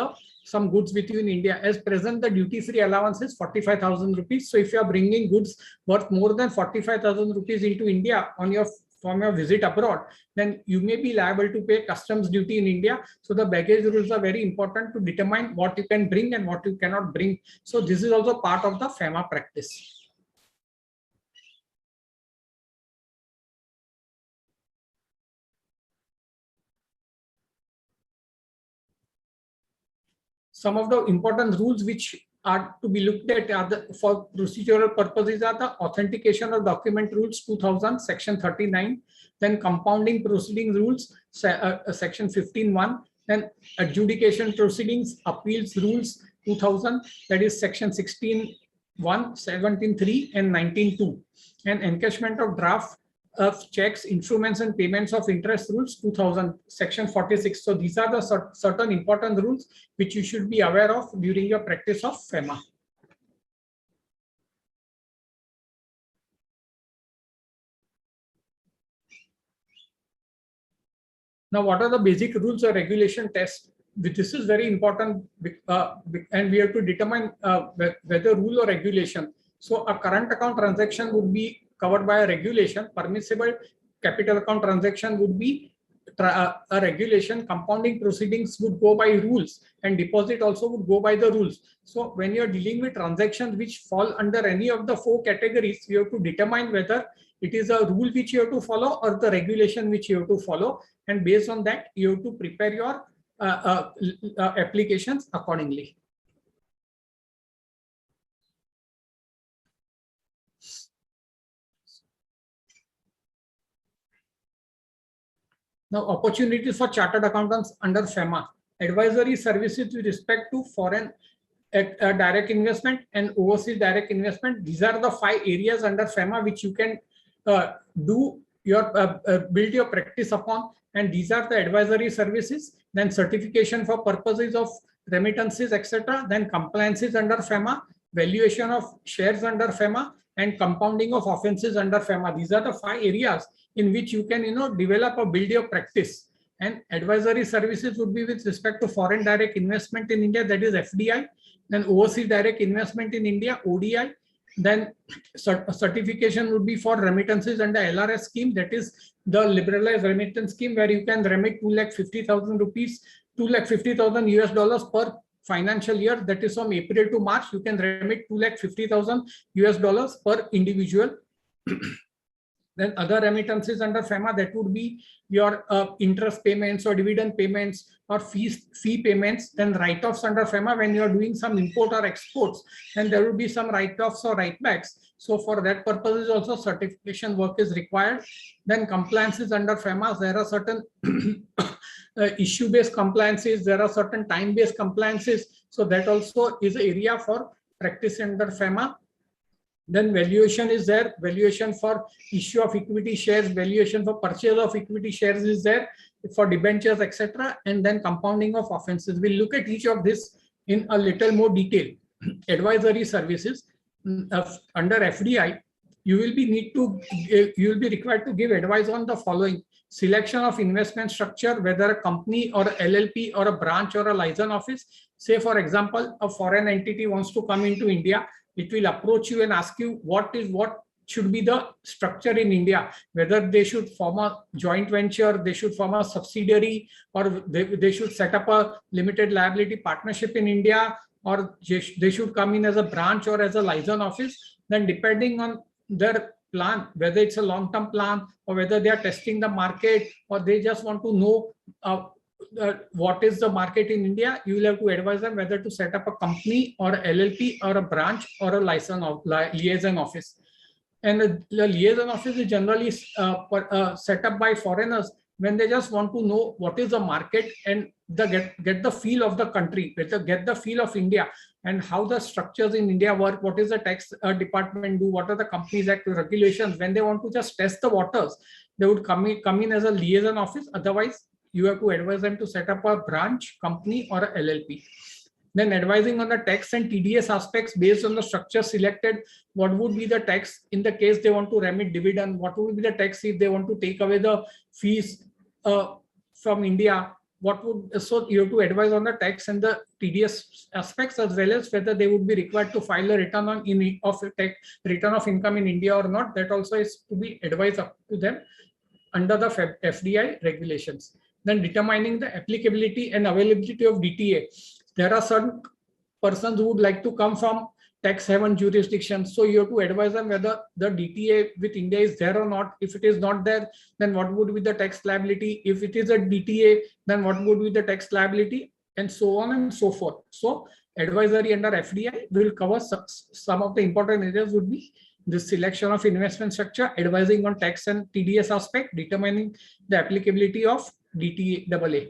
some goods with you in India. As present, the duty-free allowance is 45,000 rupees. So if you are bringing goods worth more than 45,000 rupees into India from your visit abroad, then you may be liable to pay customs duty in India. So the baggage rules are very important to determine what you can bring and what you cannot bring. So this is also part of the FEMA practice. Some of the important rules which are to be looked at for procedural purposes are the Authentication of Document Rules 2000, Section 39, then Compounding Proceedings Rules, Section 15.1, then Adjudication Proceedings Appeals Rules 2000, that is Section 16.1, 17.3, and 19.2, and Encashment of Draft of Checks, Instruments, and Payments of Interest Rules 2000, Section 46. So these are the certain important rules which you should be aware of during your practice of FEMA. Now, what are the basic rules or regulation tests? This is very important, and we have to determine whether rule or regulation. So a current account transaction would be covered by a regulation. Permissible capital account transaction would be a regulation. Compounding proceedings would go by rules, and deposit also would go by the rules. So when you're dealing with transactions which fall under any of the four categories, you have to determine whether it is a rule which you have to follow or the regulation which you have to follow. And based on that, you have to prepare your applications accordingly. Now, opportunities for chartered accountants under FEMA. Advisory services with respect to foreign direct investment and overseas direct investment. These are the 5 areas under FEMA which you can build your practice upon. And these are the advisory services. Then certification for purposes of remittances, etc. Then compliances under FEMA, valuation of shares under FEMA, and compounding of offenses under FEMA. These are the 5 areas in which you can develop or build your practice. And advisory services would be with respect to foreign direct investment in India, that is FDI. Then overseas direct investment in India, ODI. Then certification would be for remittances under LRS scheme, that is the liberalized remittance scheme, where you can remit 250,000 rupees, 250,000 US dollars per financial year, that is from April to March. You can remit 250,000 US dollars per individual. Then other remittances under FEMA, that would be your interest payments or dividend payments or fee payments. Then write-offs under FEMA, when you are doing some import or exports, and there will be some write-offs or write-backs. So for that purpose also certification work is required. Then compliances under FEMA, there are certain issue-based compliances, there are certain time-based compliances. So that also is an area for practice under FEMA. Then valuation is there, valuation for issue of equity shares, valuation for purchase of equity shares is there, for debentures, etc. And then compounding of offenses. We'll look at each of this in a little more detail. Advisory services under FDI, you will be required to give advice on the following: selection of investment structure, whether a company or a LLP or a branch or a license office. Say for example, a foreign entity wants to come into India. It will approach you and ask you what should be the structure in India, whether they should form a joint venture, they should form a subsidiary, or they should set up a limited liability partnership in India, or they should come in as a branch or as a license office. Then depending on their plan, whether it's a long-term plan or whether they are testing the market or they just want to know what is the market in India, you will have to advise them whether to set up a company or a LLP or a branch or a liaison office. And the liaison office is generally set up by foreigners when they just want to know what is the market and get the feel of the country, get the feel of India and how the structures in India work, what is the tax department do, what are the Companies Act regulations. When they want to just test the waters, they would come in as a liaison office. Otherwise, you have to advise them to set up a branch, company or a LLP. Then advising on the tax and TDS aspects based on the structure selected. What would be the tax in the case they want to remit dividend? What would be the tax if they want to take away the fees from India? So you have to advise on the tax and the TDS aspects, as well as whether they would be required to file a return of income in India or not. That also is to be advised up to them under the FDI regulations. Then determining the applicability and availability of DTA. There are certain persons who would like to come from tax haven jurisdictions. So you have to advise them whether the DTA with India is there or not. If it is not there, then what would be the tax liability? If it is a DTA, then what would be the tax liability? And so on and so forth. So advisory under FDI will cover some of the important areas would be the selection of investment structure, advising on tax and TDS aspect, determining the applicability of DTA AA.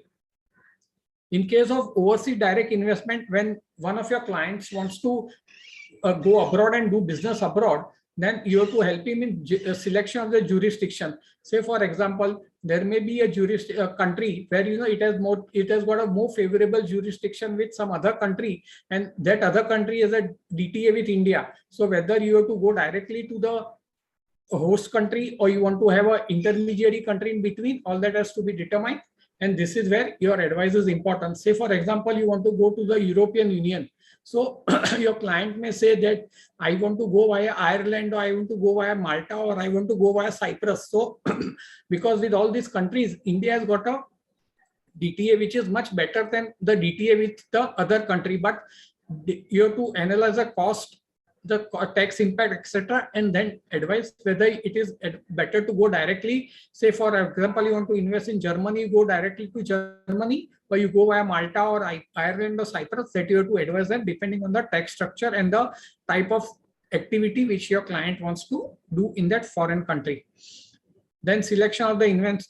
In case of overseas direct investment, when one of your clients wants to go abroad and do business abroad, then you have to help him in selection of the jurisdiction. Say, for example, there may be a country where it has got a more favorable jurisdiction with some other country, and that other country is a DTA with India. So whether you have to go directly to the host country or you want to have an intermediary country in between, all that has to be determined. And this is where your advice is important. Say, for example, you want to go to the European Union. So your client may say that I want to go via Ireland, or I want to go via Malta, or I want to go via Cyprus. So because with all these countries, India has got a DTA which is much better than the DTA with the other country. But you have to analyze the cost, the tax impact, etc., and then advise whether it is better to go directly. Say, for example, you want to invest in Germany, you go directly to Germany, or you go via Malta or Ireland or Cyprus. That you have to advise them depending on the tax structure and the type of activity which your client wants to do in that foreign country. Then selection of the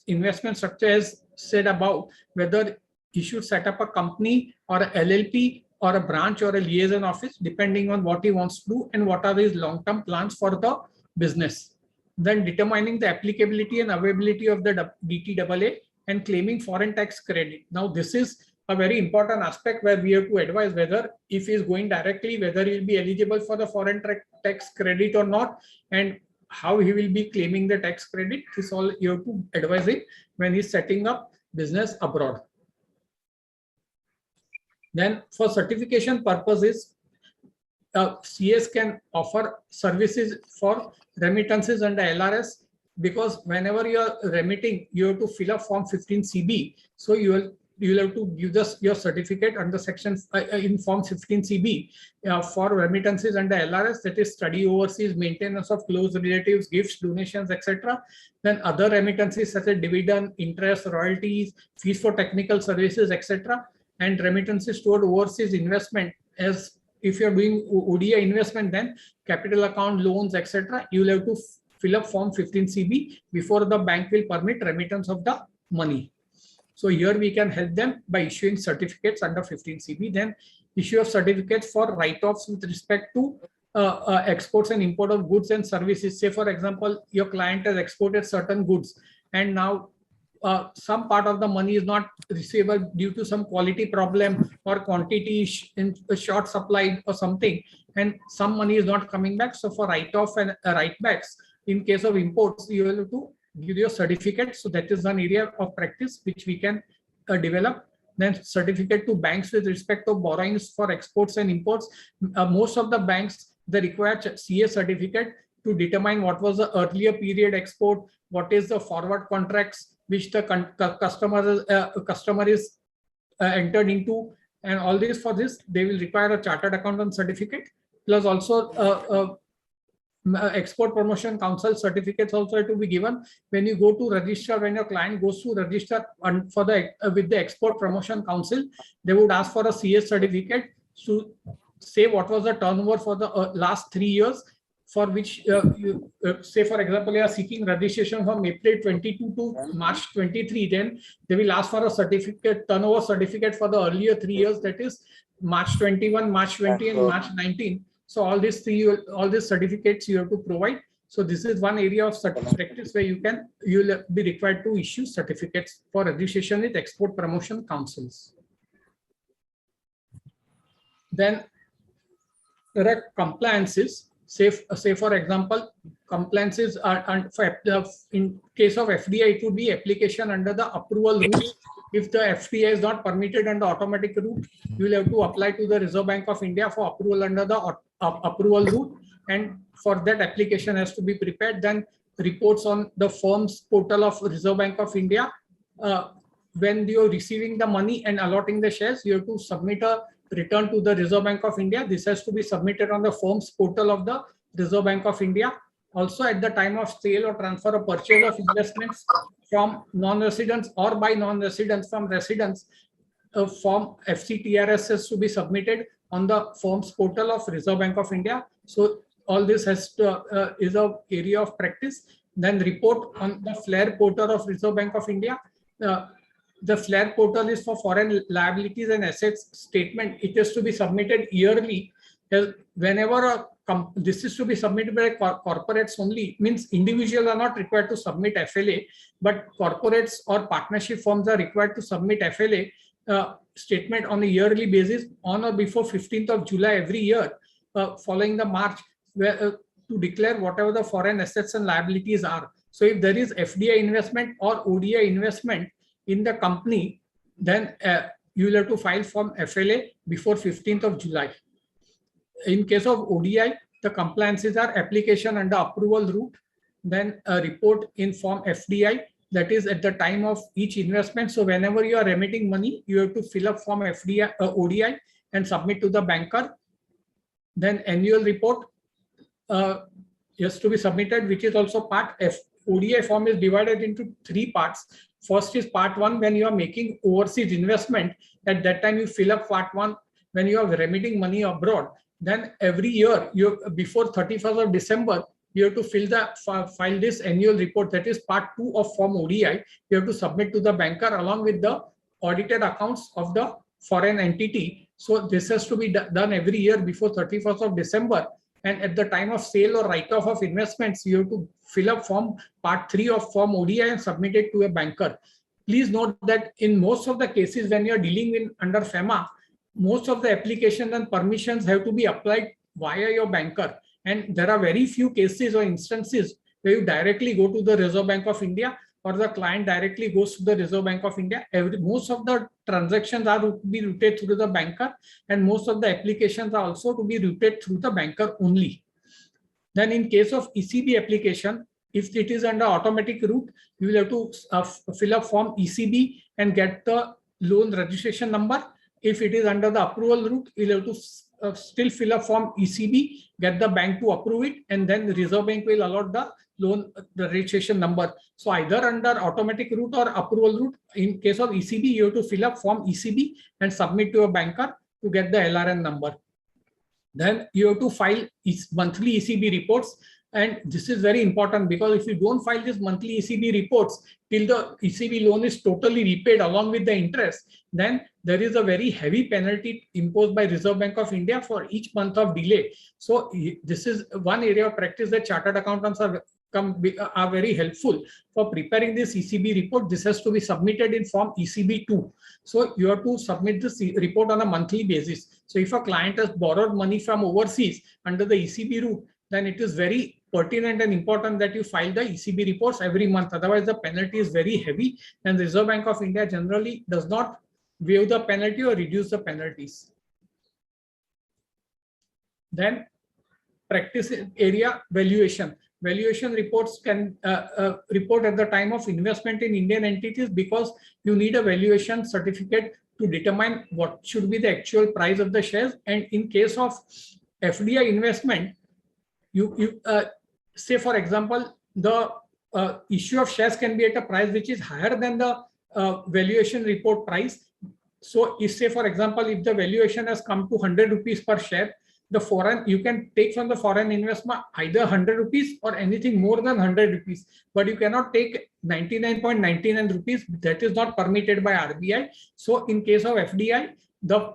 investment structure, as said above, whether you should set up a company or a LLP or a branch or a liaison office, depending on what he wants to do and what are his long-term plans for the business. Then determining the applicability and availability of the DTAA and claiming foreign tax credit. Now, this is a very important aspect where we have to advise whether if he is going directly, whether he will be eligible for the foreign tax credit or not, and how he will be claiming the tax credit. This all you have to advise him when he's setting up business abroad. Then for certification purposes, CS can offer services for remittances under LRS, because whenever you are remitting, you have to fill up Form 15CB. So you will have to give us your certificate under section in Form 15CB for remittances under LRS, that is study overseas, maintenance of close relatives, gifts, donations, etc. Then other remittances such as dividend, interest, royalties, fees for technical services, etc. And remittances toward overseas investment, as if you're doing ODI investment, then capital account, loans, etc. You will have to fill up Form 15CB before the bank will permit remittance of the money. So here we can help them by issuing certificates under 15CB. Then issue of certificates for write-offs with respect to exports and import of goods and services. Say, for example, your client has exported certain goods, and now some part of the money is not receivable due to some quality problem or quantity in short supply or something, and some money is not coming back. So for write-off and write-backs, in case of imports, you have to give your certificate. So that is one area of practice which we can develop. Then certificate to banks with respect to borrowings for exports and imports. Most of the banks, they require CA certificate to determine what was the earlier period export, what is the forward contracts which the customer is entered into, and all this. For this, they will require a chartered accountant certificate, plus also Export Promotion Council certificates also have to be given. When you go to register, when your client goes to register for the with the Export Promotion Council, they would ask for a CS certificate to say what was the turnover for the last 3 years, for which you say, for example, you are seeking registration from April 22 to March 23. Then they will ask for a certificate, turnover certificate for the earlier 3 years, that is March 21, March 20, and March 19. So all these certificates you have to provide. So this is one area of practice where you will be required to issue certificates for registration with Export Promotion Councils. Then there are compliances. Say for example, compliances are in case of FDI, it would be application under the approval rules. If the FDI is not permitted under automatic route, you will have to apply to the Reserve Bank of India for approval under the approval route, and for that application has to be prepared. Then reports on the firm's portal of Reserve Bank of India. When you are receiving the money and allotting the shares, you have to submit a return to the Reserve Bank of India. This has to be submitted on the firm's portal of the Reserve Bank of India. Also, at the time of sale or transfer or purchase of investments from non-residents or by non-residents from residents, a form FCTRS has to be submitted on the firm's portal of Reserve Bank of India. So all this has to, is an area of practice. Then report on the FLAIR portal of Reserve Bank of India. The FLAIR portal is for foreign liabilities and assets statement. It has to be submitted yearly. Whenever this is to be submitted by corporates only, means individuals are not required to submit FLA, but corporates or partnership firms are required to submit FLA statement on a yearly basis on or before 15th of July every year, following the March, to declare whatever the foreign assets and liabilities are. So if there is FDI investment or ODI investment in the company, then you will have to file Form FLA before 15th of July. In case of ODI, the compliances are application under approval route, then a report in Form FDI, that is at the time of each investment. So whenever you are remitting money, you have to fill up Form FDI, ODI and submit to the banker. Then annual report has to be submitted, which is also part F. ODI form is divided into 3 parts. First is part 1, when you are making overseas investment. At that time, you fill up part 1 when you are remitting money abroad. Then every year, before 31st of December, you have to file this annual report. That is part 2 of Form ODI. You have to submit to the banker along with the audited accounts of the foreign entity. So this has to be done every year before 31st of December. And at the time of sale or write-off of investments, you have to fill up part 3 of Form ODI and submit it to a banker. Please note that in most of the cases when you are dealing under FEMA, most of the applications and permissions have to be applied via your banker. And there are very few cases or instances where you directly go to the Reserve Bank of India or the client directly goes to the Reserve Bank of India. Most of the transactions are to be routed through the banker, and most of the applications are also to be routed through the banker only. Then in case of ECB application, if it is under automatic route, you will have to fill up Form ECB and get the loan registration number. If it is under the approval route, you will have to still fill up Form ECB, get the bank to approve it, and then the Reserve Bank will allot the loan registration number. So either under automatic route or approval route, in case of ECB, you have to fill up Form ECB and submit to a banker to get the LRN number. Then you have to file monthly ECB reports. And this is very important, because if you don't file these monthly ECB reports till the ECB loan is totally repaid along with the interest, then there is a very heavy penalty imposed by Reserve Bank of India for each month of delay. So this is one area of practice that chartered accountants are very helpful for preparing this ECB report. This has to be submitted in Form ECB2. So you have to submit this report on a monthly basis. So if a client has borrowed money from overseas under the ECB route, then it is very pertinent and important that you file the ECB reports every month. Otherwise, the penalty is very heavy, and the Reserve Bank of India generally does not waive the penalty or reduce the penalties. Then practice area valuation. Valuation reports can report at the time of investment in Indian entities, because you need a valuation certificate to determine what should be the actual price of the shares. And in case of FDI investment, you say, for example, the issue of shares can be at a price which is higher than the valuation report price. So if, say, for example, if the valuation has come to 100 rupees per share, the foreign, you can take from the foreign investment either 100 rupees or anything more than 100 rupees, but you cannot take 99.99 rupees. That is not permitted by RBI. So in case of FDI, the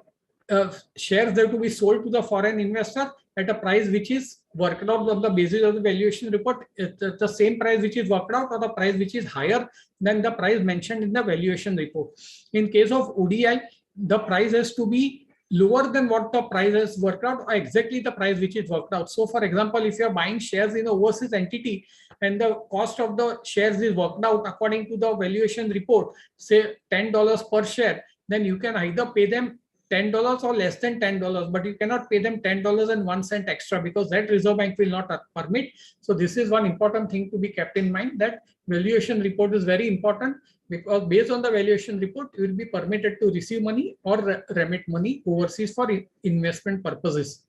shares have to be sold to the foreign investor at a price which is worked out on the basis of the valuation report. It's the same price which is worked out, or the price which is higher than the price mentioned in the valuation report. In case of ODI, the price has to be lower than what the price is worked out, or exactly the price which is worked out. So for example, if you are buying shares in an overseas entity and the cost of the shares is worked out according to the valuation report, say $10 per share, then you can either pay them $10 or less than $10, but you cannot pay them $10.01 extra, because that Reserve Bank will not permit. So this is one important thing to be kept in mind, that valuation report is very important, because based on the valuation report, you will be permitted to receive money or remit money overseas for investment purposes.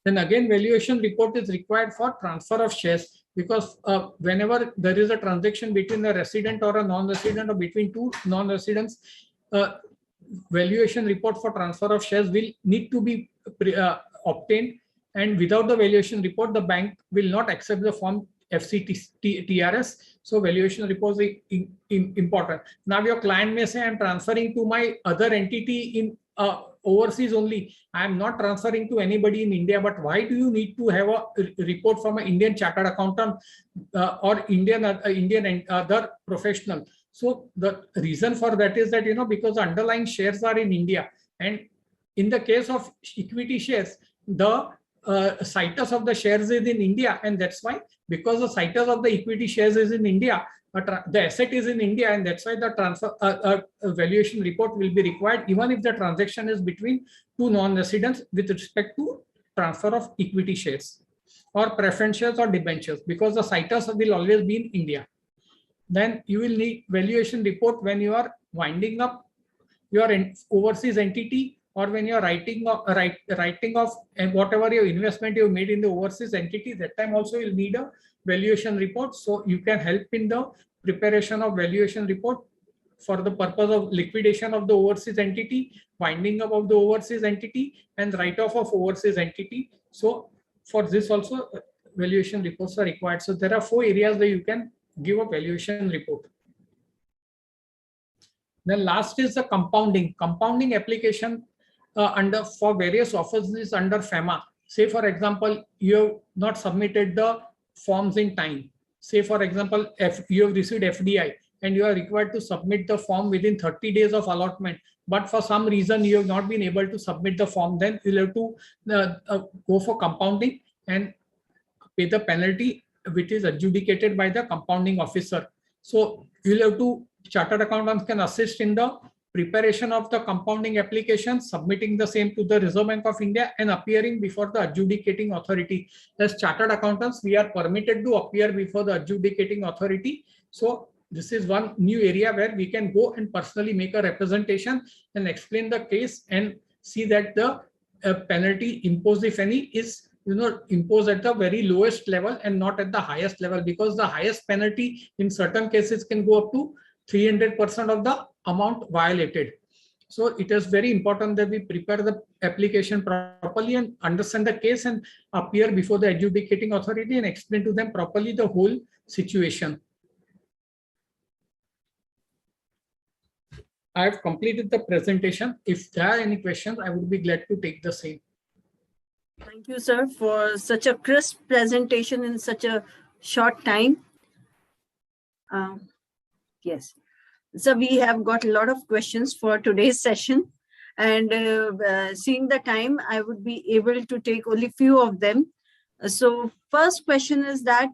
Then again, valuation report is required for transfer of shares, because whenever there is a transaction between a resident or a non-resident, or between two non-residents, valuation report for transfer of shares will need to be obtained, and without the valuation report, the bank will not accept the form FCTRS. So valuation report is important. Now your client may say, I'm transferring to my other entity in overseas only. I am not transferring to anybody in India. But why do you need to have a report from an Indian chartered accountant or Indian and other professional? So the reason for that is that, because the underlying shares are in India, and in the case of equity shares, the situs of the shares is in India, and that's why, because the situs of the equity shares is in India, the asset is in India, and that's why the transfer valuation report will be required, even if the transaction is between two non-residents with respect to transfer of equity shares or preference shares or debentures, because the situs will always be in India. Then you will need valuation report when you are winding up your overseas entity, or when you are writing off whatever your investment you made in the overseas entity. That time also you'll need a valuation report. So you can help in the preparation of valuation report for the purpose of liquidation of the overseas entity, winding up of the overseas entity, and write-off of overseas entity. So for this also valuation reports are required. So there are 4 areas where you can give a valuation report. Then last is the compounding. Compounding application for various offices under FEMA. Say for example, you have not submitted the forms in time. Say for example, if you have received FDI and you are required to submit the form within 30 days of allotment, but for some reason you have not been able to submit the form, then you'll have to go for compounding and pay the penalty which is adjudicated by the compounding officer. So you'll have to, chartered accountants can assist in the preparation of the compounding application, submitting the same to the Reserve Bank of India, and appearing before the adjudicating authority. As chartered accountants, we are permitted to appear before the adjudicating authority. So this is one new area where we can go and personally make a representation and explain the case and see that the penalty imposed, if any, is imposed at the very lowest level and not at the highest level, because the highest penalty in certain cases can go up to 300% of the amount violated. So it is very important that we prepare the application properly and understand the case and appear before the adjudicating authority and explain to them properly the whole situation. I have completed the presentation. If there are any questions, I would be glad to take the same. Thank you, sir, for such a crisp presentation in such a short time. Yes. So we have got a lot of questions for today's session, and seeing the time, I would be able to take only few of them. So first question is that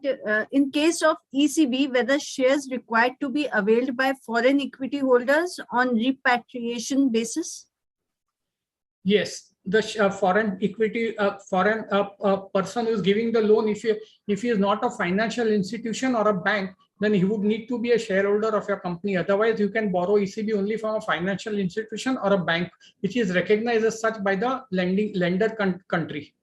in case of ECB, whether shares required to be availed by foreign equity holders on repatriation basis? Yes, the foreign equity, foreign person who is giving the loan, if he is not a financial institution or a bank, then he would need to be a shareholder of your company. Otherwise, you can borrow ECB only from a financial institution or a bank, which is recognized as such by the lender country.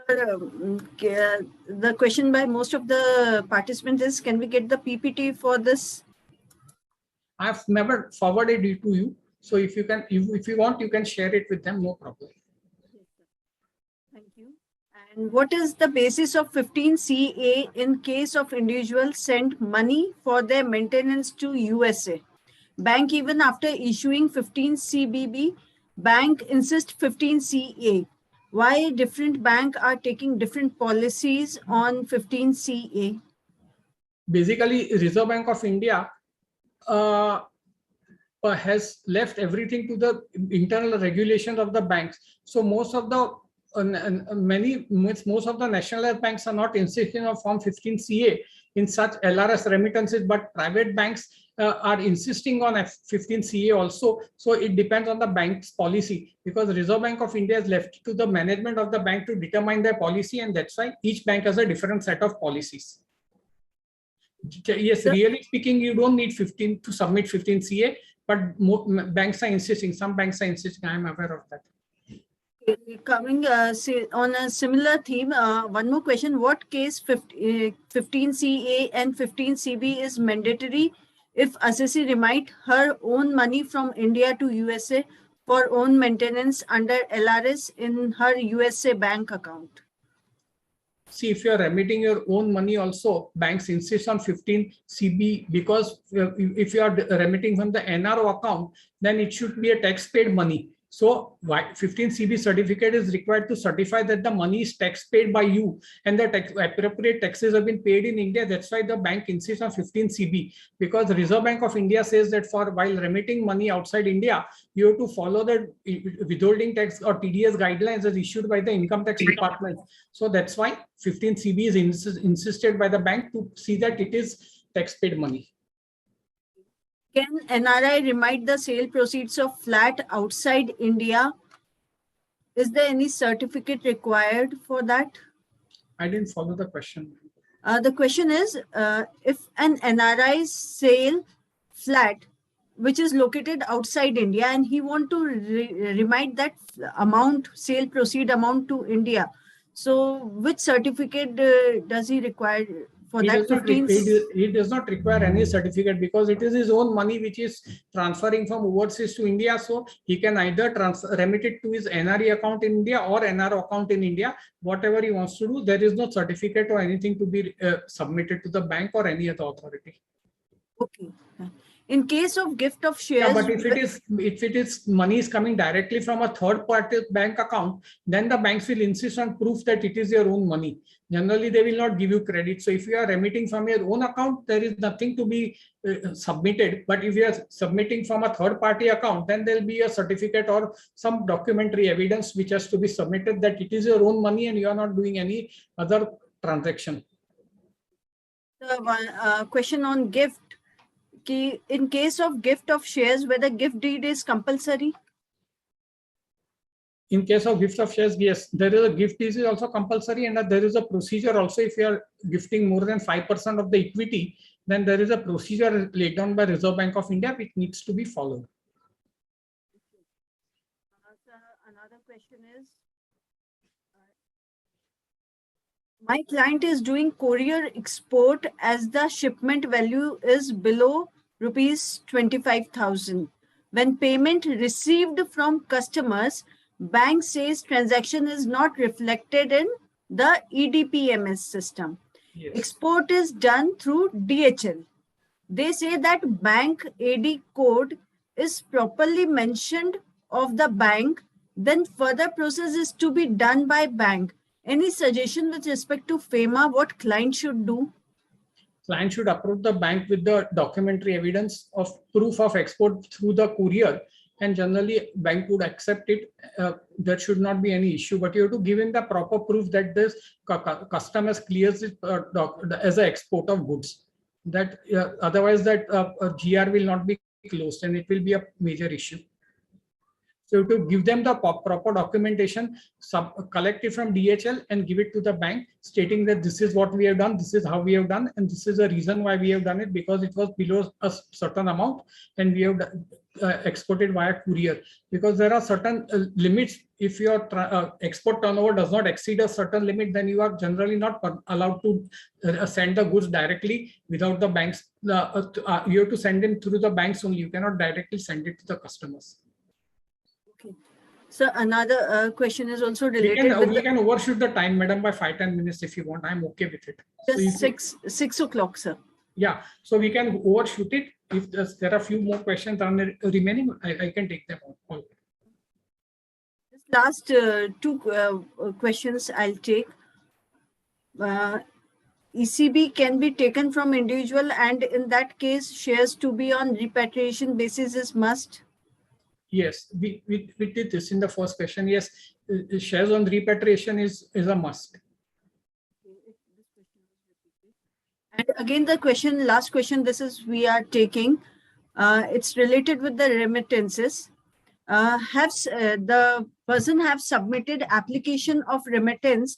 The question by most of the participants is, can we get the PPT for this? I've never forwarded it to you. So if you can, if you want, you can share it with them, no problem. Thank you. And what is the basis of 15CA in case of individuals sent money for their maintenance to USA? Bank, even after issuing 15CBB, bank insists 15CA. Why different bank are taking different policies on 15CA? Basically, Reserve Bank of India has left everything to the internal regulations of the banks. So most of the most of the nationalized banks are not insisting on Form 15CA in such LRS remittances, but private banks are insisting on 15CA also. So it depends on the bank's policy, because Reserve Bank of India is left to the management of the bank to determine their policy, and that's why each bank has a different set of policies. Yes, really speaking, you don't need 15 to submit 15CA, but banks are insisting. Some banks are insisting. I am aware of that. Coming on a similar theme, one more question. What case 15CA and 15CB is mandatory if assessee remit her own money from India to USA for own maintenance under LRS in her USA bank account? See, if you are remitting your own money also, banks insist on 15CB, because if you are remitting from the NRO account, then it should be a tax paid money. So 15CB certificate is required to certify that the money is tax paid by you and the appropriate taxes have been paid in India. That's why the bank insists on 15CB, because the Reserve Bank of India says that while remitting money outside India, you have to follow the withholding tax or TDS guidelines as issued by the income tax department. So that's why 15CB is insisted by the bank to see that it is tax paid money. Can NRI remit the sale proceeds of flat outside India? Is there any certificate required for that? I didn't follow the question. The question is, if an NRI sale flat, which is located outside India, and he want to remit that amount, sale proceed amount to India, so which certificate does he require for that? He does not require any certificate, because it is his own money which is transferring from overseas to India. So he can either remit it to his NRE account in India or NRO account in India, whatever he wants to do. There is no certificate or anything to be submitted to the bank or any other authority. Okay. In case of gift of shares, yeah, but if it is money is coming directly from a third party bank account, then the banks will insist on proof that it is your own money. Generally, they will not give you credit. So if you are remitting from your own account, there is nothing to be submitted. But if you are submitting from a third party account, then there will be a certificate or some documentary evidence which has to be submitted that it is your own money and you are not doing any other transaction. The question on gift. In case of gift of shares, whether gift deed is compulsory? In case of gift of shares, yes, there is a gift deed is also compulsory, and there is a procedure also. If you are gifting more than 5% of the equity, then there is a procedure laid down by Reserve Bank of India which needs to be followed. Another question is, my client is doing courier export as the shipment value is below rupees 25,000. When payment received from customers, bank says transaction is not reflected in the EDPMS system. Yes. Export is done through DHL. They say that bank AD code is properly mentioned of the bank, then further process is to be done by bank. Any suggestion with respect to FEMA, what client should do? Client should approach the bank with the documentary evidence of proof of export through the courier, and generally bank would accept it. There should not be any issue, but you have to give him the proper proof that this customer clears it as an export of goods. That otherwise that GR will not be closed and it will be a major issue. So to give them the proper documentation, collect it from DHL and give it to the bank, stating that this is what we have done, this is how we have done, and this is the reason why we have done it, because it was below a certain amount, and we have exported via courier, because there are certain limits. If your export turnover does not exceed a certain limit, then you are generally not allowed to send the goods directly without the banks. You have to send them through the banks only. You cannot directly send it to the customers. Okay. So another question is also related. We can overshoot the time, madam, by 5-10 minutes if you want. I'm okay with it. Just so 6 o'clock, sir. Yeah, so we can overshoot it. If there are a few more questions on the remaining, I can take them all. Last two questions I'll take. ECB can be taken from individual, and in that case, shares to be on repatriation basis is must. Yes, we did this in the first question. Yes, shares on repatriation is a must. And again, the question, last question, this is we are taking. It's related with the remittances. The person have submitted application of remittance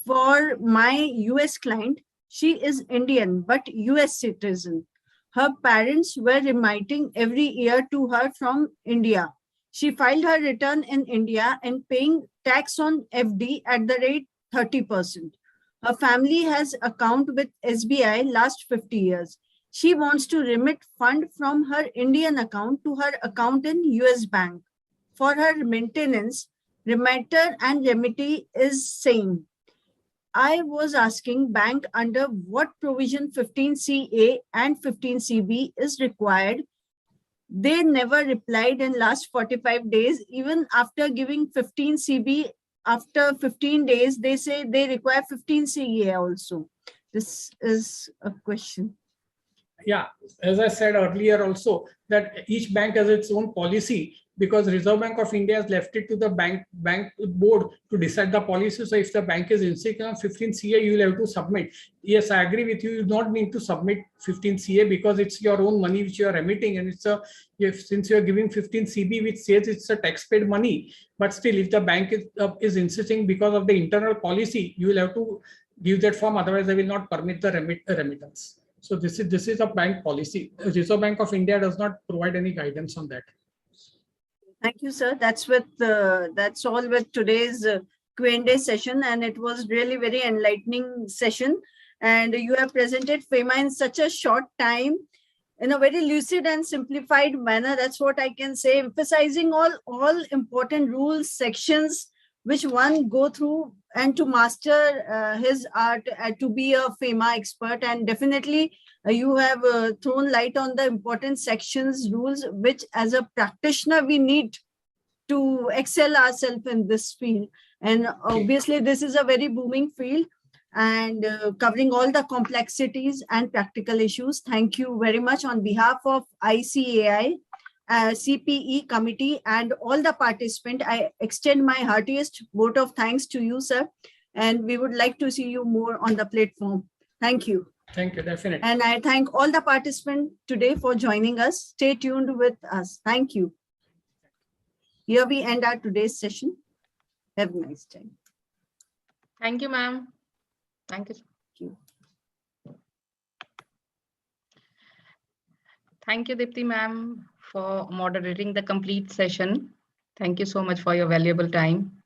for my US client. She is Indian but US citizen. Her parents were remitting every year to her from India. She filed her return in India and paying tax on FD at the rate 30%. Her family has account with SBI last 50 years. She wants to remit fund from her Indian account to her account in US bank. For her maintenance, remitter and remittee is same. I was asking bank under what provision 15CA and 15CB is required. They never replied in last 45 days. Even after giving 15CB, after 15 days, they say they require 15CA also. This is a question. Yeah, as I said earlier also, that each bank has its own policy, because Reserve Bank of India has left it to the bank board to decide the policy. So if the bank is insisting on 15CA, you will have to submit. Yes, I agree with you. You don't need to submit 15CA because it's your own money which you are remitting, and it's since you are giving 15CB, which says it's a tax-paid money. But still, if the bank is insisting because of the internal policy, you will have to give that form. Otherwise, they will not permit the remittance. So this is a bank policy. Reserve Bank of India does not provide any guidance on that. Thank you, sir. That's all with today's Q&A session, and it was really very enlightening session. And you have presented FEMA in such a short time, in a very lucid and simplified manner. That's what I can say, emphasizing all important rules, sections, which one go through and to master his art, to be a FEMA expert. And definitely you have thrown light on the important sections, rules, which as a practitioner we need to excel ourselves in this field. And obviously this is a very booming field, and covering all the complexities and practical issues. Thank you very much on behalf of ICAI, CPE committee, and all the participants. I extend my heartiest vote of thanks to you, sir. And we would like to see you more on the platform. Thank you. Thank you, definitely. And I thank all the participants today for joining us. Stay tuned with us. Thank you. Here we end our today's session. Have a nice time. Thank you, ma'am. Thank you. Thank you. Thank you, Dipti ma'am, for moderating the complete session. Thank you so much for your valuable time.